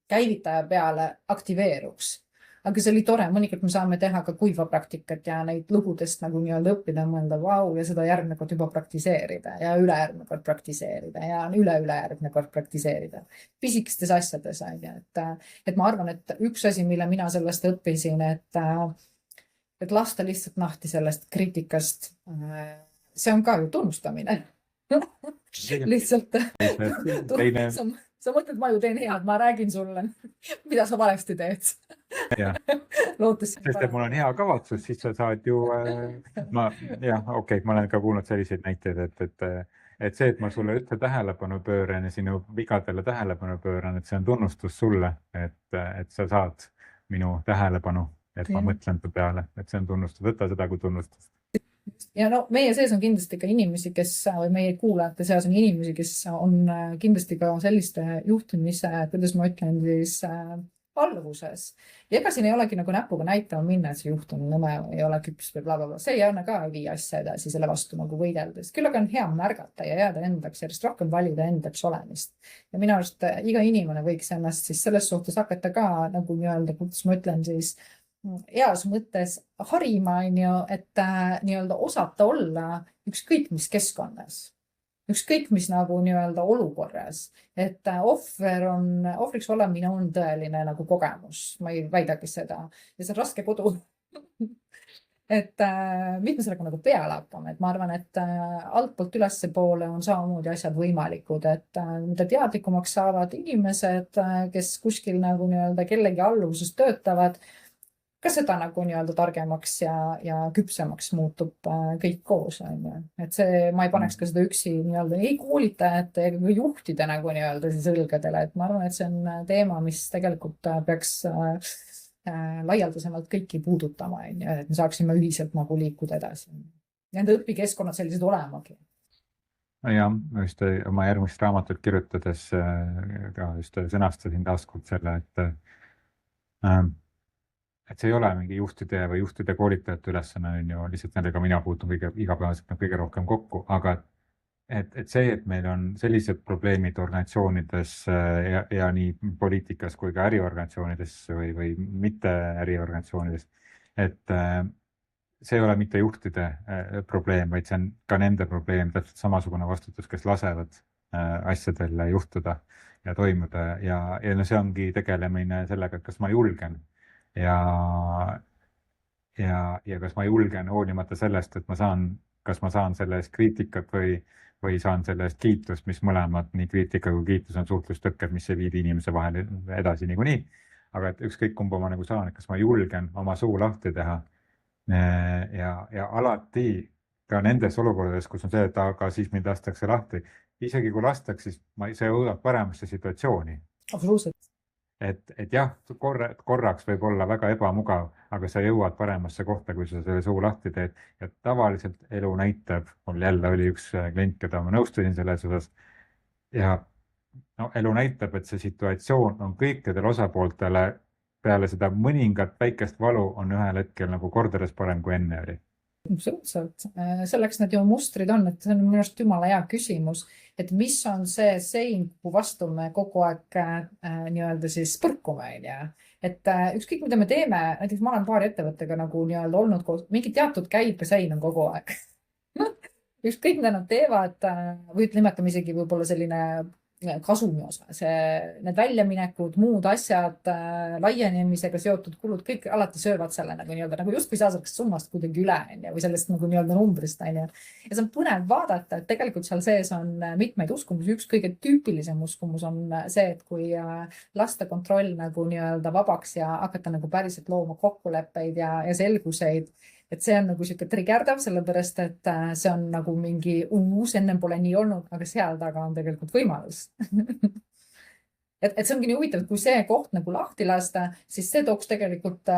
käivitaja peale aktiveeruks. Aga see oli tore, mõnikord me saame teha ka kuiva praktikat ja neid lugudest nagu nii-öelda õppida, mõelda vau ja seda järgmine kord juba praktiseerida ja ülejärgmine kord praktiseerida ja üle-ülejärgmine kord praktiseerida. Pisikestes asjades, et ma arvan, et üks asi, mille mina sellest õppisin, et lasta lihtsalt nahti sellest kriitikast, see on ka ju tunnustamine. Lihtsalt sa mõtled, ma ju teen head, ma räägin sulle, mida sa valesti teed. Sest, et mul on hea kavatsus, siis sa saad ju, ma olen ka kuulnud selliseid näiteid, et see, et ma sulle üldse tähelepanu pööran ja sinu vigadele tähelepanu pööran, et see on tunnustus sulle, et sa saad minu tähelepanu, et ma mõtlen ta peale, et see on tunnustus, võta seda kui tunnustust. Ja no meie sees on kindlasti ka inimesi, või meie kuulajate seas on inimesi, kes on kindlasti ka selliste juhtimise, kuidas ma ütlen siis alluvuses. Ja ega siin ei olegi nagu näpuga näitama minna, et see juht on nõme, ei ole küps või blablabla. See ei anna ka vii asja edasi selle vastu nagu võideldes. Küll aga on hea märgata ja jääda endaks, järjest rohkem valida endaks olemist. Ja minu arust iga inimene võiks ennast siis selles suhtes hakata ka nagu nii-öelda, kuidas ma ütlen siis, heas mõttes harima, et nii-öelda osata olla ükskõik mis keskkonnas, ükskõik mis nagu nii-öelda olukorras, et ohvriks olemine on tõeline nagu kogemus, ma ei väidagi seda ja see on raske kodu. Et mitte sellega nagu peale hakkame, et ma arvan, et altpoolt ülesse poole on samamoodi asjad võimalikud, et mida teadlikumaks saavad inimesed, kes kuskil nagu nii-öelda kellegi alluvuses töötavad, ka seda nagu nii-öelda targemaks ja küpsemaks muutub kõik koos. Et see, ma ei paneks ka seda üksi nii-öelda ei koolitajate ega juhtide nagu nii-öelda siis õlgadele, et ma arvan, et see on teema, mis tegelikult peaks laialdasemalt kõiki puudutama, et me saaksime ühiselt nagu liikuda edasi. Nende õpikeskkonnad sellised olemagi. Ja just oma järgmist raamatut kirjutades ka just sõnastasin taaskord selle, et see ei ole mingi juhtide või juhtide koolitajate ülesanne, lihtsalt nendega mina puutun igapäevaselt kõige rohkem kokku, aga et see, et meil on sellised probleemid organisatsioonides ja nii poliitikas kui ka äriorganisatsioonides või mitte äriorganisatsioonides, et see ei ole mitte juhtide probleem, vaid see on ka nende probleem, täpselt samasugune vastutus, kes lasevad asjadel juhtuda ja toimuda ja see ongi tegelemine sellega, et kas ma julgen ja kas ma julgen hoolimata sellest, et kas ma saan selle eest kriitikat või saan selle eest kiitust, mis mõlemad, nii kriitika kui kiitus on suhtlustõkked, mis ei viidi inimese vahel edasi niikuinii. Aga et ükskõik kumba ma nagu saan, et kas ma julgen oma suu lahti teha ja alati ka nendes olukordades, kus on see, et aga siis mind lastakse lahti. Isegi kui lastakse, siis see jõuab paremasse situatsiooni. Absoluutselt. Et jah, korraks võib olla väga ebamugav, aga sa jõuad paremasse kohta, kui sa selle suu lahti teed. Ja tavaliselt elu näitab, mul jälle oli üks klient, keda ma nõustusin selles osas. Ja elu näitab, et see situatsioon on kõikidel osapooltele peale seda mõningat väikest valu on ühel hetkel nagu kordades parem kui enne oli. Absoluutselt. Selleks need ju mustrid on, et see on minu arust jumala hea küsimus, et mis on see sein, kui vastu me kogu aeg nii-öelda siis põrkume, et ükskõik mida me teeme, näiteks ma olen paari ettevõttega nagu nii-öelda olnud koos, mingi teatud käibesein on kogu aeg. Ükskõik mida nad teevad, või nimetame isegi võib-olla selline kasumi osa, need väljaminekud, muud asjad, laienemisega seotud kulud, kõik alati söövad selle nagu nii-öelda nagu justkui saa sellest summast kuidagi üle või sellest nagu nii-öelda numbrist ja see on põnev vaadata, et tegelikult seal sees on mitmeid uskumusi. Üks kõige tüüpilisem uskumus on see, et kui lasta kontroll nagu nii-öelda vabaks ja hakata nagu päriselt looma kokkuleppeid ja selguseid, et see on nagu sihuke trigerdav, sellepärast et see on nagu mingi uus, ennem pole nii olnud, aga seal taga on tegelikult võimalus. et see ongi nii huvitav, et kui see koht nagu lahti lasta, siis see tooks tegelikult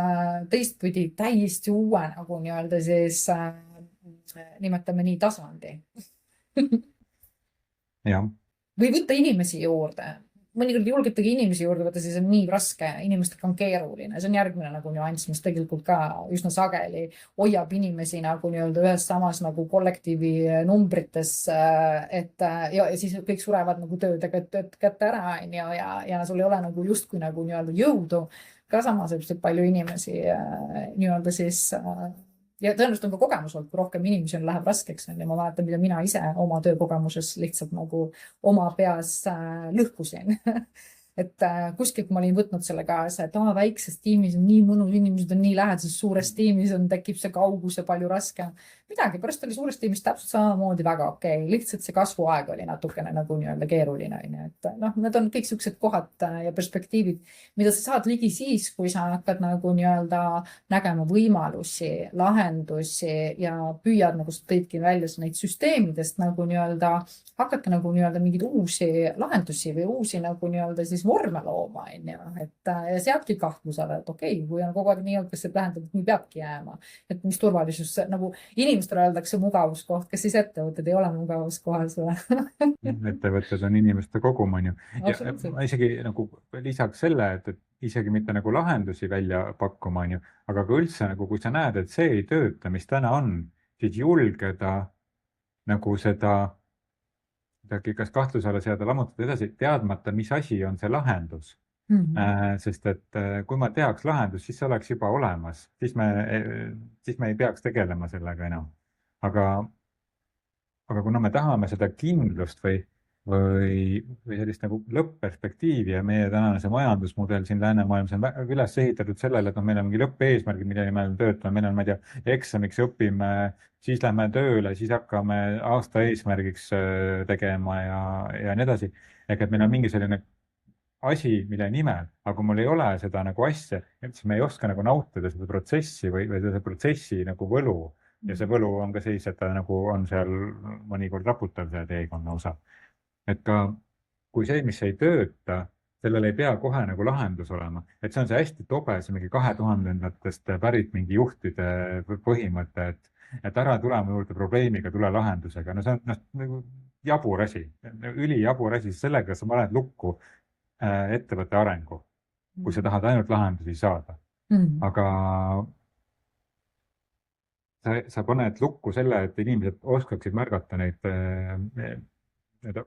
teistpidi täiesti uue nagu nii-öelda siis nimetame nii tasandi. jah. Või võtta inimesi juurde. Mõnikord julgetagi inimesi juurde võtta, siis on nii raske, inimestega on keeruline. See on järgmine nagu nüanss, mis tegelikult ka üsna sageli hoiab inimesi nagu nii-öelda ühes samas nagu kollektiivi numbrites, ja siis kõik surevad nagu töödega kätte ära ja sul ei ole nagu justkui nagu nii-öelda jõudu. Ka samas palju inimesi nii-öelda siis ja tõenäoliselt on ka kogemus olnud, kui rohkem inimesi on, läheb raskeks. Ja ma mäletan, mida mina ise oma töökogemuses lihtsalt nagu oma peas lõhkusin. Et kuskilt ma olin võtnud selle kaasa, et väikses tiimis on nii mõnus, inimesed on nii lähedases, suures tiimis tekib see kaugus ja palju raskem. Midagi, pärast oli suures tiimis täpselt samamoodi väga okei. Lihtsalt see kasvuaeg oli natukene nagu nii-öelda keeruline. Et need on kõik sellised kohad ja perspektiivid, mida sa saad ligi siis, kui sa hakkad nagu nii-öelda nägema võimalusi, lahendusi ja püüad, nagu sa tõidki välja neid süsteemidest nagu nii-öelda hakata nagu nii-öelda mingeid uusi lahendusi või uusi nagu nii-öelda siis vorme looma, et ja sealtki kahtlusele, et okei, kui on kogu aeg nii olnud, kas see tähendab, et nii peabki jääma, et mis turvalisus nagu inimestele öeldakse mugavuskoht, kas siis ettevõtted ei ole mugavuskohas või? Ettevõtted on inimeste kogum, on ju. Ja ma isegi nagu lisaks selle, et isegi mitte nagu lahendusi välja pakkuma, on ju, aga ka üldse nagu, kui sa näed, et see ei tööta, mis täna on, siis julgeda nagu seda kas kahtluse alla seada, lammutada edasi, teadmata, mis asi on see lahendus. Sest et kui ma teaks lahendus, siis see oleks juba olemas, siis me ei peaks tegelema sellega enam. Aga kuna me tahame seda kindlust või sellist nagu lõpp-perspektiivi ja meie tänane see majandusmudel siin läänemaailmas on üles ehitatud sellele, et meil on mingi lõppeesmärgid, mille nimel töötame, meil on, ma ei tea, eksamiks õpime, siis lähme tööle, siis hakkame aasta eesmärgiks tegema ja nii edasi. Ehk et meil on mingi selline asi, mille nimel, aga kui mul ei ole seda nagu asja, siis me ei oska nagu nautida seda protsessi või seda protsessi nagu võlu. Ja see võlu on ka siis, et ta nagu on seal mõnikord raputav see teekonna osa. Et ka kui see, mis ei tööta, sellel ei pea kohe nagu lahendus olema. Et see on see hästi tobe, see mingi 2000-ndatest pärit mingi juhtide põhimõte, et ära tule mu juurde probleemiga, tule lahendusega. No see on nagu jabur asi, ülijabur asi, sellega sa paned lukku ettevõtte arengu, kui sa tahad ainult lahendusi saada. Aga sa paned lukku selle, et inimesed oskaksid märgata neid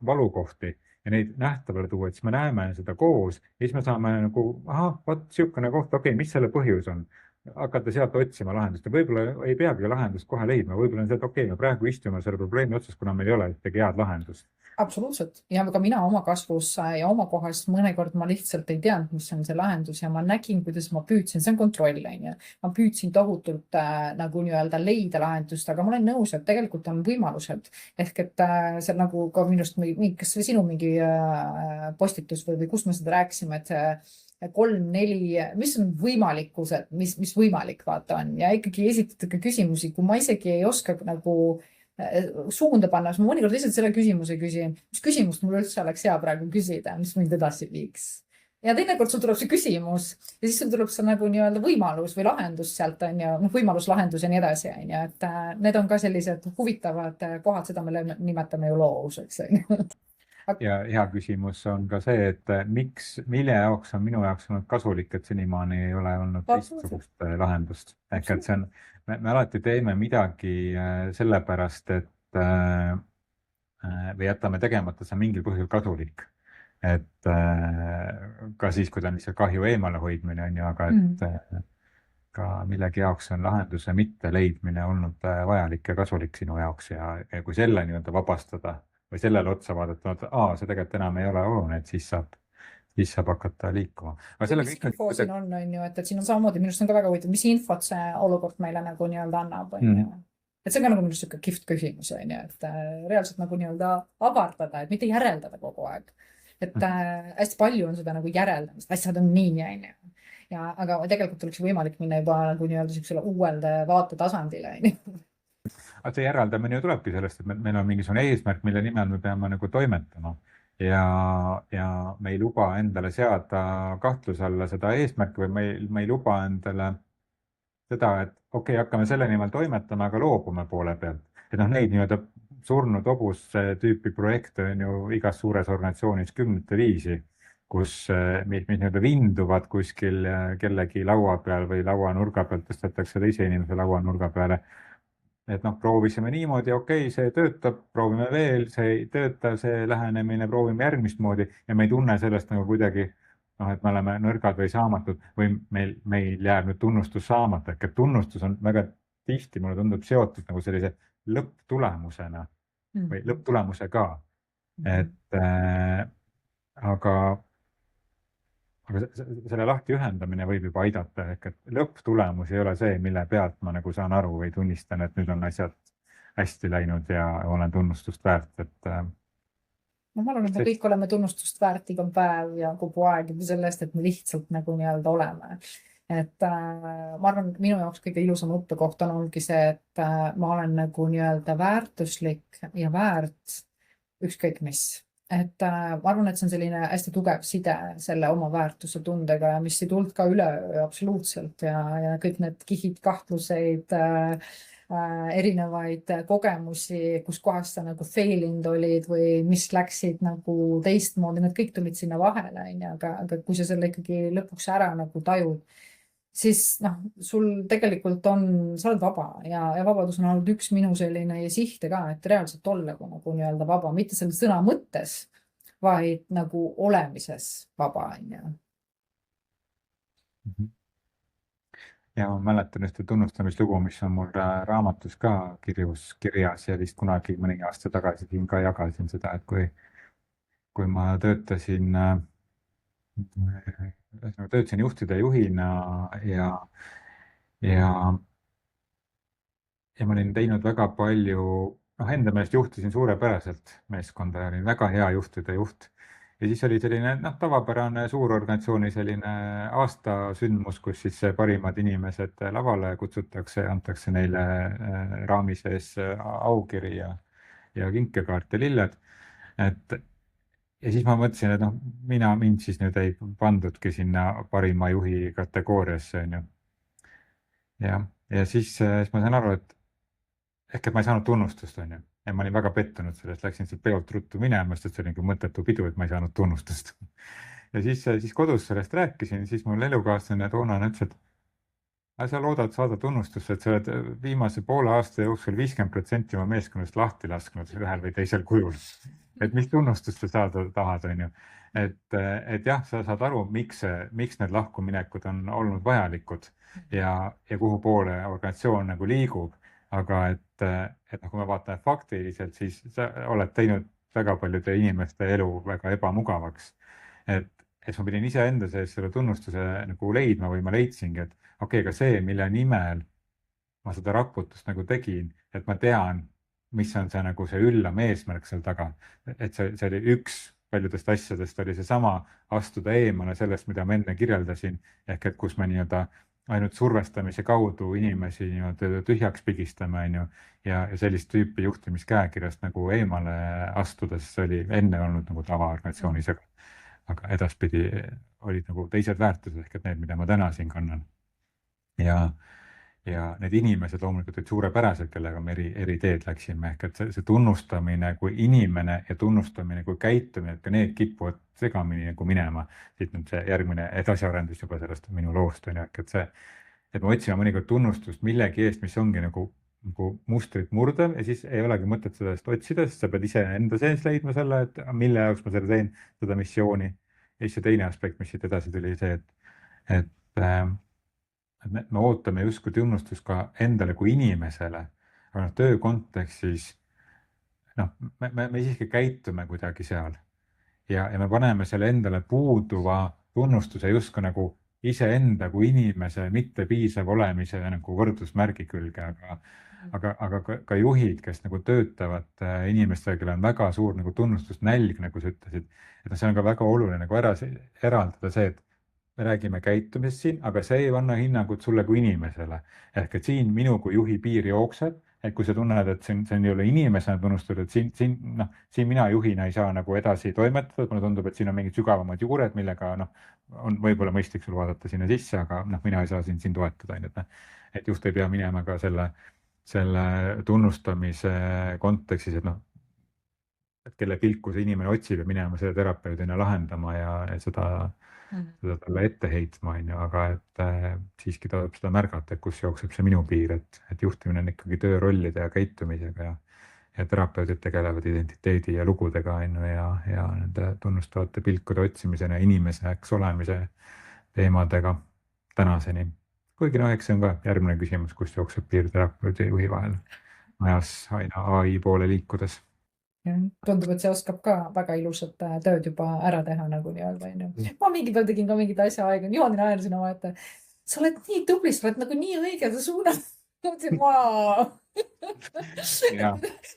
valukohti ja neid nähtavale tuua, et siis me näeme seda koos ja siis me saame nagu, vot sihukene koht, okei, mis selle põhjus on, hakata sealt otsima lahendust ja võib-olla ei peagi lahendust kohe leidma, võib-olla on see, et okei, me praegu istume selle probleemi otsas, kuna meil ei ole ühtegi head lahendust. Absoluutselt. Ja ka mina oma kasvus ja oma kohast mõnekord ma lihtsalt ei teadnud, mis on see lahendus ja ma nägin, kuidas ma püüdsin, see on kontroll, ma püüdsin tohutult nagu nii-öelda leida lahendust, aga ma olen nõus, et tegelikult on võimalused. Ehk et see nagu ka minust, kas või sinu mingi postitus või kus me seda rääkisime, et 3-4, mis on võimalikkused, mis võimalik vaata on ja ikkagi esitada küsimusi, kui ma isegi ei oska nagu suunda panna, siis ma mõnikord lihtsalt selle küsimuse küsin, mis küsimust mul üldse oleks hea praegu küsida, mis mind edasi viiks. Ja teinekord sul tuleb see küsimus ja siis sul tuleb see nagu nii-öelda võimalus või lahendus sealt on ja võimalus, lahendus ja nii edasi. Et need on ka sellised huvitavad kohad, seda me nimetame ju loovuseks. Ja hea küsimus on ka see, et mille jaoks on minu jaoks olnud kasulik, et senimaani ei ole olnud teistsugust lahendust. Ehk et see on, me alati teeme midagi sellepärast, et või jätame tegemata, see on mingil põhjusel kasulik. Et ka siis, kui ta on lihtsalt kahju eemale hoidmine on ju, aga et ka millegi jaoks on lahenduse mitte leidmine olnud vajalik ja kasulik sinu jaoks ja kui selle nii-öelda vabastada või sellele otsa vaadata, et see tegelikult enam ei ole oluline, et siis saab hakata liikuma. Aga või sellega mis ikkagi info siin on ju, et siin on samamoodi, minu arust on ka väga huvitav, mis infot see olukord meile nagu nii-öelda annab, on ju. Et see on ka nagu minu arust sihuke kihvt küsimus, on ju, et reaalselt nagu nii-öelda avardada, et mitte järeldada kogu aeg. Et hästi palju on seda nagu järeldamist, asjad on nii, on ju. Ja, aga tegelikult oleks võimalik minna juba nagu nii-öelda siuksele uuelde vaatetasandile, on ju. aga see järeldamine ju tulebki sellest, et meil on mingisugune eesmärk, mille nimel me peame nagu toimetama ja me ei luba endale seada kahtluse alla seda eesmärki või me ei luba endale seda, et okei, hakkame selle nimel toimetama, aga loobume poole pealt. Et noh, neid nii-öelda surnud hobuse tüüpi projekte on ju igas suures organisatsioonis kümnete viisi, mis nii-öelda vinduvad kuskil kellegi laua peal või lauanurga pealt tõstetakse teise inimese lauanurga peale. Et noh, proovisime niimoodi, okei, see töötab, proovime veel, see ei tööta, see lähenemine, proovime järgmist moodi ja me ei tunne sellest nagu kuidagi noh, et me oleme nõrgad või saamatud või meil jääb nüüd tunnustus saamata, ehk et tunnustus on väga tihti, mulle tundub, seotud nagu sellise lõpptulemusena või lõpptulemusega. Et aga selle lahti ühendamine võib juba aidata, ehk et lõpptulemus ei ole see, mille pealt ma nagu saan aru või tunnistan, et nüüd on asjad hästi läinud ja olen tunnustust väärt, et no ma arvan, et me kõik oleme tunnustust väärt iga päev ja kogu aeg selle eest, et me lihtsalt nagu nii-öelda oleme. Et ma arvan, minu jaoks kõige ilusam õppekoht on olnudki see, et ma olen nagu nii-öelda väärtuslik ja väärt ükskõik mis. Et ma arvan, et see on selline hästi tugev side selle oma väärtuse tundega ja mis ei tulnud ka üleöö absoluutselt ja kõik need kihid, kahtluseid, erinevaid kogemusi, kus kohas sa nagu fail inud olid või mis läksid nagu teistmoodi, need kõik tulid sinna vahele, on ju, aga kui sa selle ikkagi lõpuks ära nagu tajud, siis noh, sul tegelikult sa oled vaba ja vabadus on olnud üks minu selline sihte ka, et reaalselt olla nagu nii-öelda vaba, mitte selle sõna mõttes, vaid nagu olemises vaba, on ju. Ja ma mäletan ühte tunnustamislugu, mis on mul raamatus ka kirjas ja vist kunagi mõni aasta tagasi siin ka jagasin seda, et kui ma töötasin juhtide juhina ja ma olin teinud väga palju, enda meelest juhtisin suurepäraselt meeskonda ja olin väga hea juhtide juht. Ja siis oli selline tavapärane suurorganisatsiooni selline aastasündmus, kus siis parimad inimesed lavale kutsutakse, antakse neile raami sees aukiri ja kinkekaart ja lilled. Ja siis ma mõtlesin, et mind siis nüüd ei pandudki sinna parima juhi kategooriasse, on ju. Ja siis ma sain aru, et ma ei saanud tunnustust, on ju. Ja ma olin väga pettunud sellest, läksin sealt peolt ruttu minema, sest see oli nagu mõttetu pidu, et ma ei saanud tunnustust. Ja siis kodus sellest rääkisin, siis mul elukaaslane toonane ütles, et sa loodad saada tunnustust, et sa oled viimase poole aasta jooksul 50% oma meeskonnast lahti lasknud ühel või teisel kujul. Et mis tunnustust sa saada tahad, on ju. Et jah, sa saad aru, miks need lahkuminekud on olnud vajalikud ja kuhu poole organisatsioon nagu liigub. Aga kui me vaatame faktiliselt, siis sa oled teinud väga paljude inimeste elu väga ebamugavaks. Et ma pidin iseenda sees selle tunnustuse nagu leidma või ma leidsingi, et okei, aga see, mille nimel ma seda raputust nagu tegin, et ma tean, mis on see nagu see üllam eesmärk seal taga. Et see oli üks paljudest asjadest, oli seesama astuda eemale sellest, mida ma enne kirjeldasin, ehk et kus me nii-öelda ainult survestamise kaudu inimesi nii-öelda tühjaks pigistame, on ju, ja sellist tüüpi juhtimiskäekirjast nagu eemale astudes oli enne olnud nagu tavaorganisatsioonis, aga edaspidi olid nagu teised väärtused ehk et need, mida ma täna siin kannan. Ja need inimesed loomulikult olid suurepärased, kellega me eri teed läksime, ehk et see tunnustamine kui inimene ja tunnustamine kui käitumine, et ka need kipuvad segamini nagu minema. Siit nüüd see järgmine edasiarendus juba sellest minu loost on ju, et me otsime mõnikord tunnustust millegi eest, mis ongi nagu mustrit murdev ja siis ei olegi mõtet sellest otsida, sest sa pead ise enda sees leidma selle, et mille jaoks ma seda teen, seda missiooni. Ja siis see teine aspekt, mis siit edasi tuli, see, et me ootame justkui tunnustust ka endale kui inimesele, aga töö kontekstis noh, me siiski käitume kuidagi seal ja me paneme selle endale puuduva tunnustuse justkui nagu iseenda kui inimese mittepiisav olemise nagu võrdusmärgi külge, aga ka juhid, kes nagu töötavad inimestega, kellel on väga suur nagu tunnustusnälg, nagu sa ütlesid, et see on ka väga oluline nagu eraldada see, et me räägime käitumisest siin, aga see ei anna hinnangut sulle kui inimesele. ehk et siin minu kui juhi piir jookseb, et kui sa tunned, et see ei ole inimesena tunnustatud, et siin mina juhina ei saa nagu edasi toimetada, et mulle tundub, et siin on mingid sügavamad juured, millega on võib-olla mõistlik sul vaadata sinna sisse, aga mina ei saa siin toetada, et juht ei pea minema ka selle tunnustamise kontekstis, et kelle pilku see inimene otsib ja minema selle terapeudina lahendama ja seda talle ette heitma, aga et siiski tasub seda märgata, et kus jookseb see minu piir, et juhtimine on ikkagi töörollide ja käitumisega ja terapeudid tegelevad identiteedi ja lugudega ja nende tunnustavate pilkude otsimisena ja inimeseks olemise teemadega tänaseni. Kuigi eks see on ka järgmine küsimus, kus jookseb piir terapeudi ja juhi vahel ajas aina AI poole liikudes. Tundub, et see oskab ka väga ilusat tööd juba ära teha nagu nii-öelda. Ma mingi päev tegin ka mingit asja aega, niimoodi naersin oma ette. Sa oled nii tubli, sa oled nagu nii õiged suunad. Mõtlesin,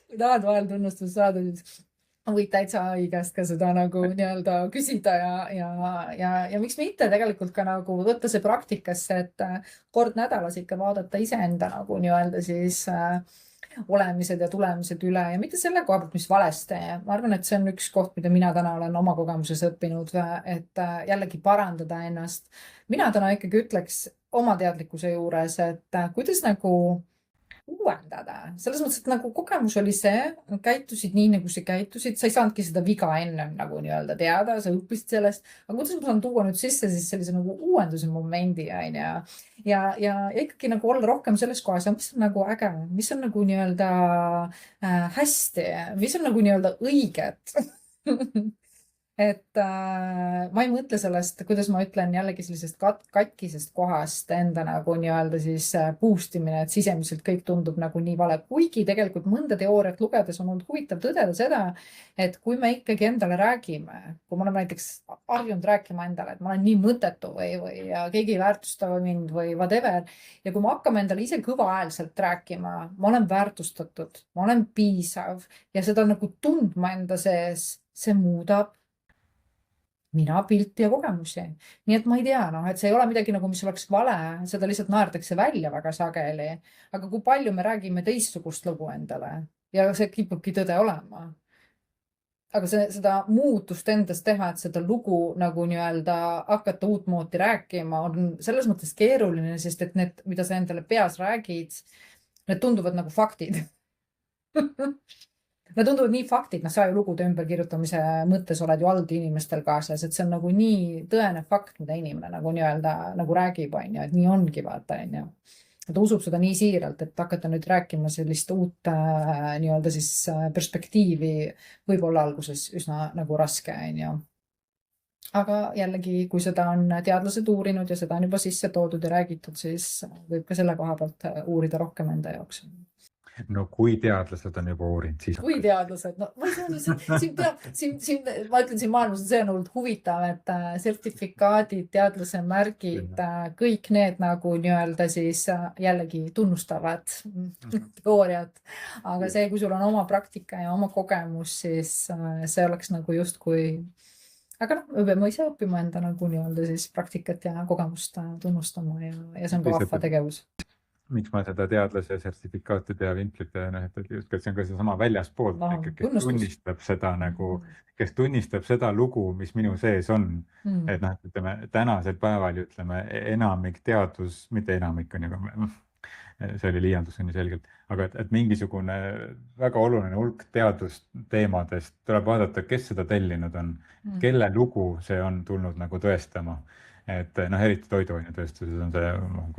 kui tahad vahel tunnustust saada, siis võid täitsa AI käest ka seda nagu nii-öelda küsida ja miks mitte tegelikult ka nagu võtta see praktikasse, et kord nädalas ikka vaadata iseenda nagu nii-öelda siis olemised ja tulemised üle ja mitte selle koha pealt, mis valesti. Ma arvan, et see on üks koht, mida mina täna olen oma kogemuses õppinud, et jällegi parandada ennast. Mina täna ikkagi ütleks oma teadlikkuse juures, et kuidas nagu uuendada. Selles mõttes, et nagu kogemus oli see, käitusid nii, nagu sa käitusid, sa ei saanudki seda viga enne nagu nii-öelda teada, sa õppisid sellest, aga kuidas ma saan tuua nüüd sisse siis sellise nagu uuenduse momendi ja ikkagi nagu olla rohkem selles kohas ja mis on nagu äge, mis on nagu nii-öelda hästi, mis on nagu nii-öelda õiget. Et ma ei mõtle sellest, kuidas ma ütlen jällegi sellisest katkisest kohast enda nagu nii-öelda siis boost imine, et sisemiselt kõik tundub nagu nii vale, kuigi tegelikult mõnda teooriat lugedes on olnud huvitav tõdeda seda, et kui me ikkagi endale räägime, kui me oleme näiteks harjunud rääkima endale, et ma olen nii mõttetu või keegi ei väärtusta mind või whatever, ja kui me hakkame endale ise kõvahäälselt rääkima, ma olen väärtustatud, ma olen piisav ja seda nagu tundma enda sees, see muudab mina pilti ja kogemusi. Nii et ma ei tea, et see ei ole midagi nagu, mis oleks vale, seda lihtsalt naerdakse välja väga sageli. Aga kui palju me räägime teistsugust lugu endale ja see kipubki tõde olema. Aga seda muutust endas teha, et seda lugu nagu nii-öelda hakata uutmoodi rääkima, on selles mõttes keeruline, sest et need, mida sa endale peas räägid, need tunduvad nagu faktid. Need tunduvad nii faktid, sa ju lugude ümberkirjutamise mõttes oled ju olnud inimestel kaasas, et see on nagu nii tõene fakt, mida inimene nagu nii-öelda nagu räägib, et nii ongi vaata, ta usub seda nii siiralt, et hakata nüüd rääkima sellist uut nii-öelda siis perspektiivi võib olla alguses üsna nagu raske, Aga jällegi, kui seda on teadlased uurinud ja seda on juba sisse toodud ja räägitud, siis võib ka selle koha pealt uurida rohkem enda jaoks. No kui teadlased on juba uurinud, siis kui teadlased, ma ütlen siin maailmas, see on olnud huvitav, et sertifikaadid, teadlase märgid, kõik need nagu nii-öelda siis jällegi tunnustavad teooriad, aga see, kui sul on oma praktika ja oma kogemus, siis see oleks nagu justkui, aga me peame ise õppima enda nagu nii-öelda siis praktikat ja kogemust tunnustama ja see on ka vahva tegevus. Miks ma seda teadlase sertifikaatide ja vimplite, et see on ka seesama väljaspoolt, kes tunnistab seda lugu, mis minu sees on. Et ütleme, tänasel päeval ütleme enamik teadus, mitte enamik on, see oli liiandus on ju selgelt, aga et mingisugune väga oluline hulk teadusteemadest tuleb vaadata, kes seda tellinud on, kelle lugu see on tulnud nagu tõestama. Et eriti toiduainetööstuses on see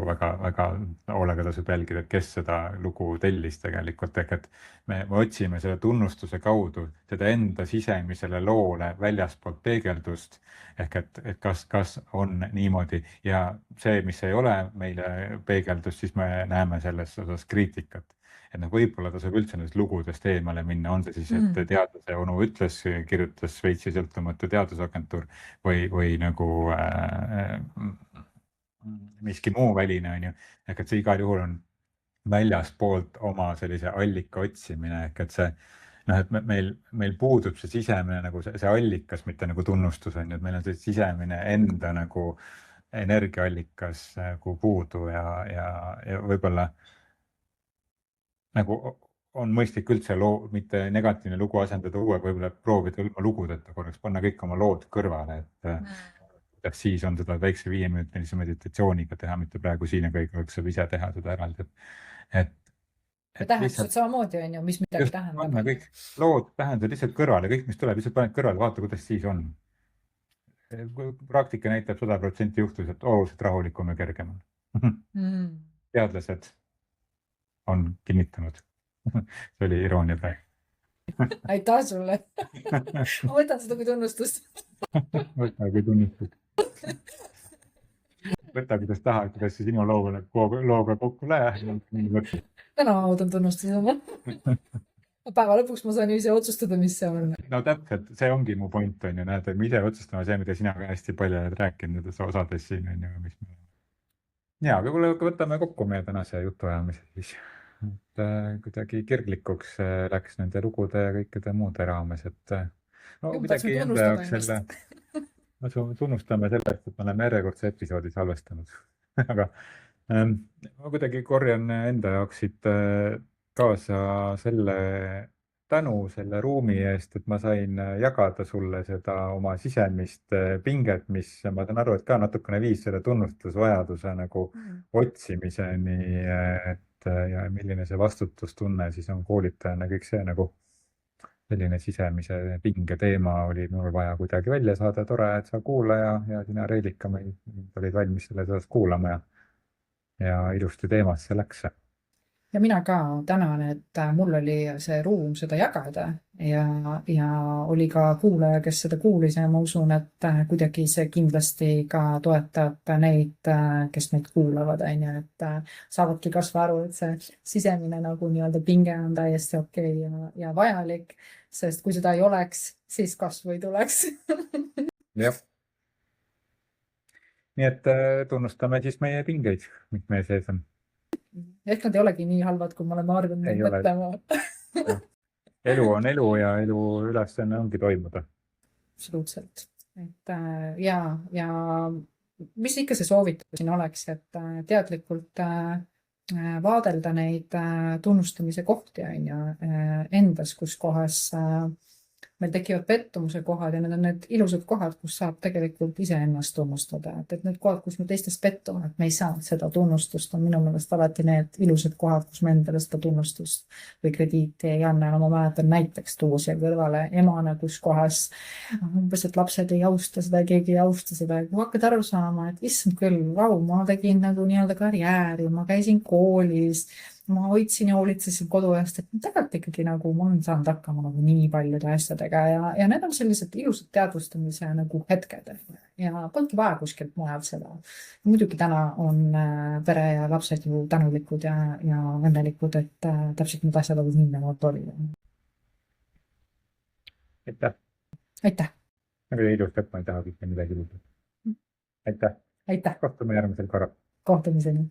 väga hoolega tasub jälgida, et kes seda lugu tellis tegelikult, et me otsime selle tunnustuse kaudu seda enda sisemisele loole väljaspoolt peegeldust, ehk et kas on niimoodi ja see, mis ei ole meile peegeldus, siis me näeme selles osas kriitikat. et noh, võib-olla tasub üldse nendest lugudest eemale minna, on see siis, et teadlase onu ütles, kirjutas Šveitsi sõltumatu teadusagentuur või nagu miski muu väline, on ju. ehk et see igal juhul on väljaspoolt oma sellise allika otsimine, ehk et see noh, et meil puudub see sisemine nagu see allikas, mitte nagu tunnustus on ju, et meil on see sisemine enda nagu energiaallikas nagu puudu ja võib-olla nagu on mõistlik üldse mitte negatiivne lugu asendada uuega, võib-olla proovida ilma lugudeta korraks panna kõik oma lood kõrvale, et siis on seda väikse 5-minutilise meditatsiooniga teha, mitte praegu siin ja kõik saab ise teha seda eraldi. tähendused samamoodi on ju, mis midagi tähendab. Panna kõik lood, tähendused lihtsalt kõrvale, kõik, mis tuleb, lihtsalt paned kõrvale, vaata, kuidas siis on. Praktika näitab 100% juhtusid oluliselt rahulikum ja kergem. Teadlased on kinnitanud. See oli iroonia praegu. Aitäh sulle. Ma võtan seda kui tunnustust. Võta kui tunnustust. Võta, kuidas tahad, kuidas see sinu looga kokku läheb. Täna ma võtan tunnustuse oma. Päeva lõpuks ma saan ju ise otsustada, mis see on. No täpselt, see ongi mu point on ju, näed, et me ise otsustame see, mida sina ka hästi palju oled rääkinud nendes osades siin on ju, mis me... Ja, aga võtame kokku meie tänase jutuajamise siis. Kuidagi kirglikuks läks nende lugude ja kõikide muude raames, et no midagi enda jaoks selle, tunnustame sellest, et me oleme järjekordse episoodi salvestanud. Aga ma kuidagi korjan enda jaoks siit kaasa selle tänu selle ruumi eest, et ma sain jagada sulle seda oma sisemist pinget, mis ma saan aru, et ka natukene viis selle tunnustusvajaduse nagu otsimiseni, ja milline see vastutustunne siis on koolitajana, kõik see nagu selline sisemise pinge teema oli mul vaja kuidagi välja saada. Tore, et sa kuulaja ja sina Reelika olid valmis selles kuulama ja ilusti teemasse läks. Ja mina ka tänan, et mul oli see ruum seda jagada ja oli ka kuulaja, kes seda kuulis ja ma usun, et kuidagi see kindlasti ka toetab neid, kes meid kuulavad, et saavadki kasva aru, et see sisemine nagu nii-öelda pinge on täiesti okei ja vajalik, sest kui seda ei oleks, siis kasvu ei tuleks. Jah. Nii et tunnustame siis meie pingeid, mis meie sees on. Ehk nad ei olegi nii halvad, kui me oleme harjunud mõtlema. Elu on elu ja elu ülesanne ongi toimuda. Absoluutselt. Ja mis ikka see soovitus siin oleks, et teadlikult vaadelda neid tunnustamise kohti endas, kus kohas meil tekivad pettumuse kohad ja need on need ilusad kohad, kus saab tegelikult iseennast tunnustada. Et need kohad, kus me teistest pettume, et me ei saa seda tunnustust, on minu meelest alati need ilusad kohad, kus me endale seda tunnustust või krediiti ei anna. Ma mäletan näiteks tuua siia kõrvale emana, kus kohas umbes, et lapsed ei austa seda, keegi ei austa seda. Kui hakkad aru saama, et issand küll, ma tegin nagu nii-öelda karjääri, ma käisin koolis, ma hoidsin ja hoolitsesin kodu eest, et tegelikult ikkagi nagu ma olen saanud hakkama nagu nii paljude asjadega ja need on sellised ilusad teadvustamise nagu hetked ja polngi vaja kuskilt mujalt seda. Muidugi täna on pere ja lapsed ju tänulikud ja õnnelikud, et täpselt need asjad olid nii nagu oli. Aitäh. Aitäh. Nagu ilus lõpp, ma ei taha mitte midagi juurde. Aitäh. Aitäh. Kohtume järgmisel korral. Kohtumiseni.